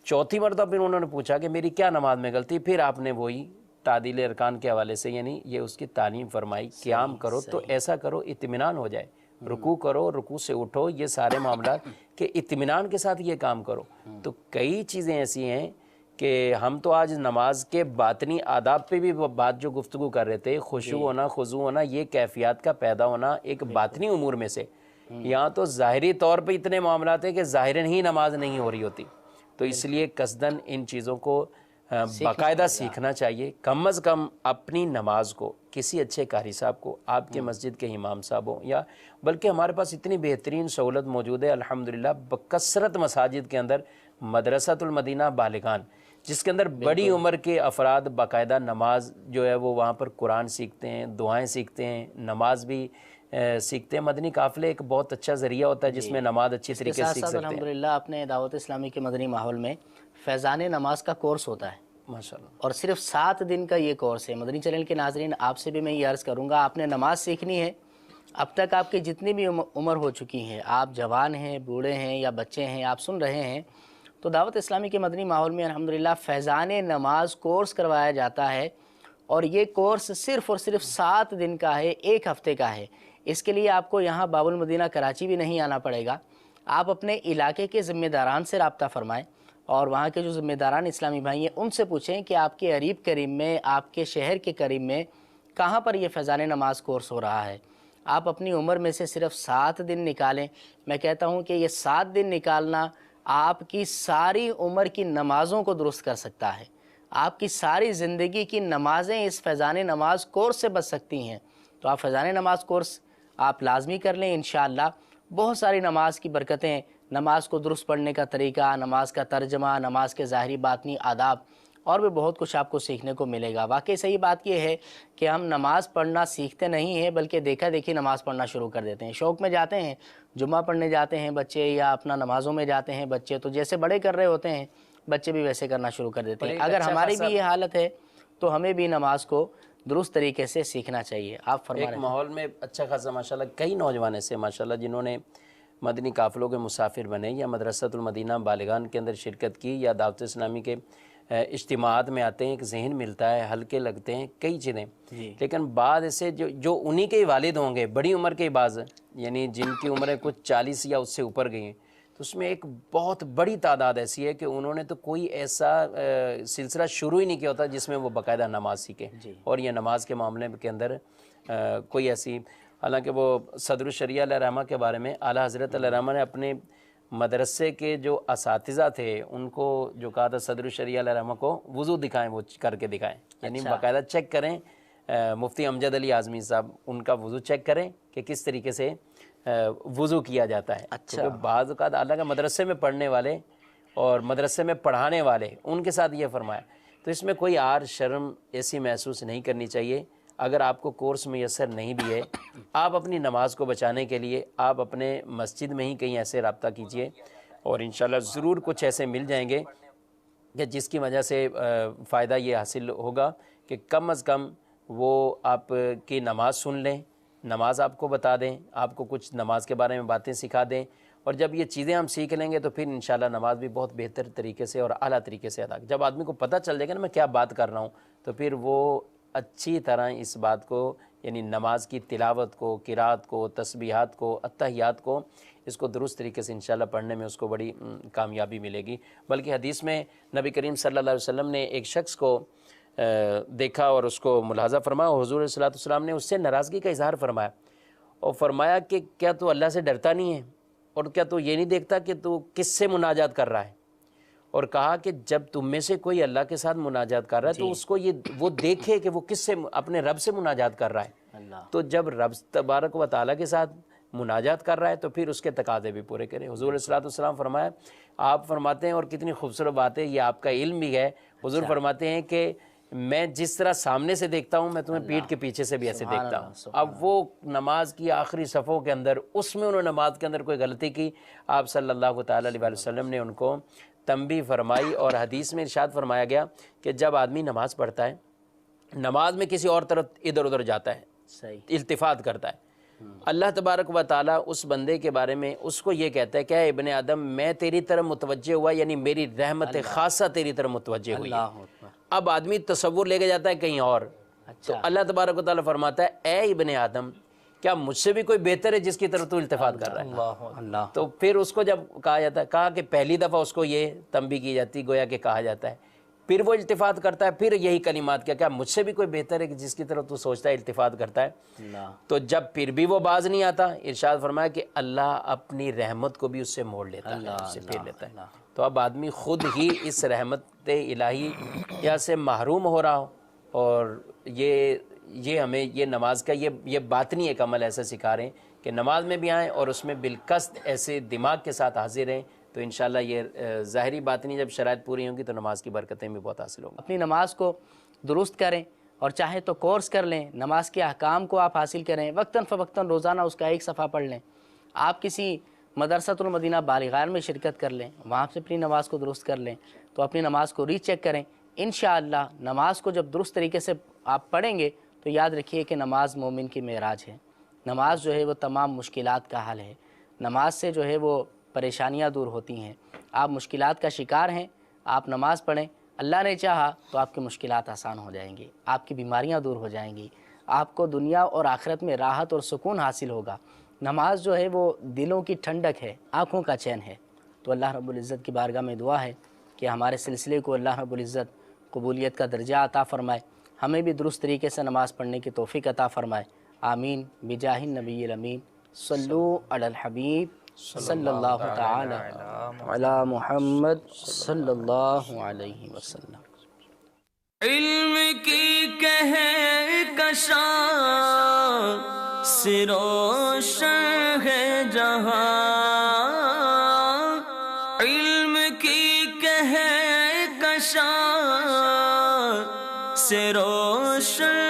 چوتھی مرتبہ پھر انہوں نے پوچھا کہ میری کیا نماز میں غلطی، پھر آپ نے وہی تعدیل ارکان کے حوالے سے یعنی یہ اس کی تعلیم فرمائی، قیام کرو تو ایسا کرو اطمینان ہو جائے، رکوع کرو، رکوع سے اٹھو، یہ سارے معاملات کہ اطمینان کے ساتھ یہ کام کرو۔ تو کئی چیزیں ایسی ہیں کہ ہم تو آج نماز کے باطنی آداب پہ بھی بات جو گفتگو کر رہے تھے، خشوع ہونا، خضوع ہونا، یہ کیفیات کا پیدا ہونا ایک باطنی امور میں سے، یہاں تو ظاہری طور پہ اتنے معاملات ہیں کہ ظاہراً ہی نماز نہیں ہو رہی ہوتی، تو اس لیے قصداً ان چیزوں کو باقاعدہ سیکھنا چاہیے، کم از کم اپنی نماز کو کسی اچھے قاری صاحب کو، آپ کے مسجد کے امام صاحب ہوں، یا بلکہ ہمارے پاس اتنی بہترین سہولت موجود ہے الحمدللہ، بکثرت مساجد کے اندر مدرسۃ المدینہ بالغان، جس کے اندر بڑی عمر کے افراد باقاعدہ نماز جو ہے وہ وہاں پر قرآن سیکھتے ہیں، دعائیں سیکھتے ہیں، نماز بھی سیکھتے ہیں۔ مدنی قافلے ایک بہت اچھا ذریعہ ہوتا ہے جس میں نماز اچھی طریقے سے سیکھ سکتے ہیں۔
الحمدللہ اپنے دعوت اسلامی کے مدنی ماحول میں فیضان نماز کا کورس ہوتا ہے
ماشاءاللہ،
اور صرف 7 دن کا یہ کورس ہے۔ مدنی چینل کے ناظرین، آپ سے بھی میں یہ عرض کروں گا، آپ نے نماز سیکھنی ہے، اب تک آپ کی جتنی بھی عمر ہو چکی ہیں، آپ جوان ہیں، بوڑھے ہیں یا بچے ہیں، آپ سن رہے ہیں، تو دعوت اسلامی کے مدنی ماحول میں الحمدللہ فیضان نماز کورس کروایا جاتا ہے، اور یہ کورس صرف اور صرف 7 دن کا ہے، 1 ہفتے کا ہے۔ اس کے لیے آپ کو یہاں باب المدینہ کراچی بھی نہیں آنا پڑے گا، آپ اپنے علاقے کے ذمہ داران سے رابطہ فرمائیں، اور وہاں کے جو ذمہ داران اسلامی بھائی ہیں ان سے پوچھیں کہ آپ کے قریب قریب میں، آپ کے شہر کے قریب میں کہاں پر یہ فیضان نماز کورس ہو رہا ہے۔ آپ اپنی عمر میں سے صرف 7 دن نکالیں، میں کہتا ہوں کہ یہ 7 دن نکالنا آپ کی ساری عمر کی نمازوں کو درست کر سکتا ہے، آپ کی ساری زندگی کی نمازیں اس فیضان نماز کورس سے بچ سکتی ہیں۔ تو آپ فیضان نماز کورس آپ لازمی کر لیں، انشاءاللہ بہت ساری نماز کی برکتیں، نماز کو درست پڑھنے کا طریقہ، نماز کا ترجمہ، نماز کے ظاہری باطنی آداب، اور بھی بہت کچھ آپ کو سیکھنے کو ملے گا۔ واقعی صحیح بات یہ ہے کہ ہم نماز پڑھنا سیکھتے نہیں ہیں، بلکہ دیکھا دیکھی نماز پڑھنا شروع کر دیتے ہیں، شوق میں جاتے ہیں، جمعہ پڑھنے جاتے ہیں بچے، یا اپنا نمازوں میں جاتے ہیں بچے، تو جیسے بڑے کر رہے ہوتے ہیں بچے بھی ویسے کرنا شروع کر دیتے ہیں۔ اگر ہماری بھی یہ حالت ہے تو ہمیں بھی نماز کو درست طریقے سے سیکھنا چاہیے۔ آپ فرما رہے ہیں۔
ایک ماحول میں اچھا خاصا ماشاءاللہ کئی نوجوان ایسے ماشاءاللہ جنہوں نے مدنی قافلوں کے مسافر بنے، یا مدرسۃ المدینہ بالغان کے اندر شرکت کی، یا دعوت اسلامی کے اجتماعات میں آتے ہیں، ایک ذہن ملتا ہے، ہلکے لگتے ہیں کئی چیزیں، لیکن بعض ایسے جو انہی کے والد ہوں گے، بڑی عمر کے بعض یعنی جن کی عمریں کچھ 40 یا اس سے اوپر گئی ہیں، تو اس میں ایک بہت بڑی تعداد ایسی ہے کہ انہوں نے تو کوئی ایسا سلسلہ شروع ہی نہیں کیا ہوتا جس میں وہ باقاعدہ نماز سیکھیں، اور یہ نماز کے معاملے کے اندر کوئی ایسی، حالانکہ وہ صدر الشریعہ علیہ رحمہ کے بارے میں اعلیٰ حضرت علیہ رحمہ نے اپنے مدرسے کے جو اساتذہ تھے ان کو جو کہا تھا صدر الشریعہ علیہ رحمہ کو وضو دکھائیں، وہ کر کے دکھائیں، یعنی باقاعدہ چیک کریں، مفتی امجد علی اعظمی صاحب ان کا وضو چیک کریں کہ کس طریقے سے وضو کیا جاتا ہے، کیونکہ بعض اوقات حالانکہ مدرسے میں پڑھنے والے اور مدرسے میں پڑھانے والے ان کے ساتھ یہ فرمایا۔ تو اس میں کوئی عار شرم ایسی محسوس نہیں کرنی چاہیے۔ اگر آپ کو کورس میسر نہیں بھی ہے، آپ اپنی نماز کو بچانے کے لیے آپ اپنے مسجد میں ہی کہیں ایسے رابطہ کیجئے، اور انشاءاللہ ضرور کچھ ایسے مل جائیں گے کہ جس کی وجہ سے فائدہ یہ حاصل ہوگا کہ کم از کم وہ آپ کی نماز سن لیں، نماز آپ کو بتا دیں، آپ کو کچھ نماز کے بارے میں باتیں سکھا دیں، اور جب یہ چیزیں ہم سیکھ لیں گے تو پھر انشاءاللہ نماز بھی بہت بہتر طریقے سے اور اعلیٰ طریقے سے ادا۔ جب آدمی کو پتہ چل جائے گا نا میں کیا بات کر رہا ہوں، تو پھر وہ اچھی طرح اس بات کو، یعنی نماز کی تلاوت کو، قرات کو، تسبیحات کو، اتحیات کو، اس کو درست طریقے سے انشاءاللہ پڑھنے میں اس کو بڑی کامیابی ملے گی۔ بلکہ حدیث میں نبی کریم صلی اللہ علیہ وسلم نے ایک شخص کو دیکھا اور اس کو ملاحظہ فرمایا، اور حضور صلی اللہ علیہ وسلم نے اس سے ناراضگی کا اظہار فرمایا، اور فرمایا کہ کیا تو اللہ سے ڈرتا نہیں ہے، اور کیا تو یہ نہیں دیکھتا کہ تو کس سے مناجات کر رہا ہے؟ اور کہا کہ جب تم میں سے کوئی اللہ کے ساتھ مناجات کر رہا ہے تو اس کو یہ وہ دیکھے کہ وہ کس سے، اپنے رب سے مناجات کر رہا ہے۔ تو جب رب تبارک و تعالیٰ کے ساتھ مناجات کر رہا ہے تو پھر اس کے تقاضے بھی پورے کرے۔ حضور صلی اللہ علیہ وسلم فرمایا، آپ فرماتے ہیں، اور کتنی خوبصورت بات ہے، یہ آپ کا علم بھی ہے، حضور فرماتے ہیں کہ میں جس طرح سامنے سے دیکھتا ہوں میں تمہیں پیٹھ کے پیچھے سے بھی ایسے دیکھتا ہوں۔ اب وہ نماز کی آخری صفوں کے اندر، اس میں انہوں نے نماز کے اندر کوئی غلطی کی، آپ صلی اللہ تعالیٰ علیہ وسلم نے ان کو تنبیہ فرمائی، اور حدیث میں ارشاد فرمایا گیا کہ جب آدمی نماز پڑھتا ہے، نماز میں کسی اور طرف ادھر ادھر جاتا ہے، التفات کرتا ہے، اللہ تبارک و تعالیٰ اس بندے کے بارے میں اس کو یہ کہتا ہے کہ اے ابن آدم میں تیری طرف متوجہ ہوا، یعنی میری رحمت خاصہ تیری طرف متوجہ ہوئی ہے۔ اب آدمی تصور لے کے جاتا ہے کہیں اور، تو اللہ تبارک و تعالیٰ فرماتا ہے اے ابن آدم کیا مجھ سے بھی کوئی بہتر ہے جس کی طرف تو التفات کر رہا ہے؟ تو پھر اس کو جب کہا جاتا ہے، کہا کہ پہلی دفعہ اس کو یہ تنبیہ کی جاتی، گویا کہ کہا جاتا ہے، پھر وہ التفات کرتا ہے، پھر یہی کلمات کیا مجھ سے بھی کوئی بہتر ہے کہ جس کی طرف تو سوچتا ہے، التفات کرتا ہے۔ تو جب پھر بھی وہ باز نہیں آتا، ارشاد فرمایا کہ اللہ اپنی رحمت کو بھی اس سے موڑ لیتا ہے، اس سے پھیر لیتا ہے۔ تو اب آدمی خود ہی اس رحمت الہی یا سے محروم ہو رہا ہو، اور یہ ہمیں یہ نماز کا یہ باطنی ایک عمل ایسا سکھا رہے ہیں کہ نماز میں بھی آئیں اور اس میں بالقصد ایسے دماغ کے ساتھ حاضر ہیں، تو انشاءاللہ یہ ظاہری باطنی جب شرائط پوری ہوں گی تو نماز کی برکتیں بھی بہت حاصل ہوں گی۔
اپنی نماز کو درست کریں، اور چاہے تو کورس کر لیں، نماز کے احکام کو آپ حاصل کریں، وقتاً فوقتاً روزانہ اس کا ایک صفحہ پڑھ لیں۔ آپ کسی مدرسۃ المدینہ بالغار میں شرکت کر لیں، وہاں سے اپنی نماز کو درست کر لیں، تو اپنی نماز کو ری چیک کریں۔ انشاءاللہ نماز کو جب درست طریقے سے آپ پڑھیں گے تو یاد رکھیے کہ نماز مومن کی معراج ہے۔ نماز جو ہے وہ تمام مشکلات کا حل ہے، نماز سے جو ہے وہ پریشانیاں دور ہوتی ہیں۔ آپ مشکلات کا شکار ہیں، آپ نماز پڑھیں، اللہ نے چاہا تو آپ کی مشکلات آسان ہو جائیں گی، آپ کی بیماریاں دور ہو جائیں گی، آپ کو دنیا اور آخرت میں راحت اور سکون حاصل ہوگا۔ نماز جو ہے وہ دلوں کی ٹھنڈک ہے، آنکھوں کا چین ہے۔ تو اللہ رب العزت کی بارگاہ میں دعا ہے کہ ہمارے سلسلے کو اللہ رب العزت قبولیت کا درجہ عطا فرمائے، ہمیں بھی درست طریقے سے نماز پڑھنے کی توفیق عطا فرمائے، آمین بجاہ النبی الامین۔ صلو علی الحبیب صلی اللہ تعالی علی محمد صلی اللہ علیہ وسلم۔
علم کی کہکشاں سے روشن ہے جہاں، علم کی کہکشاں سے روشن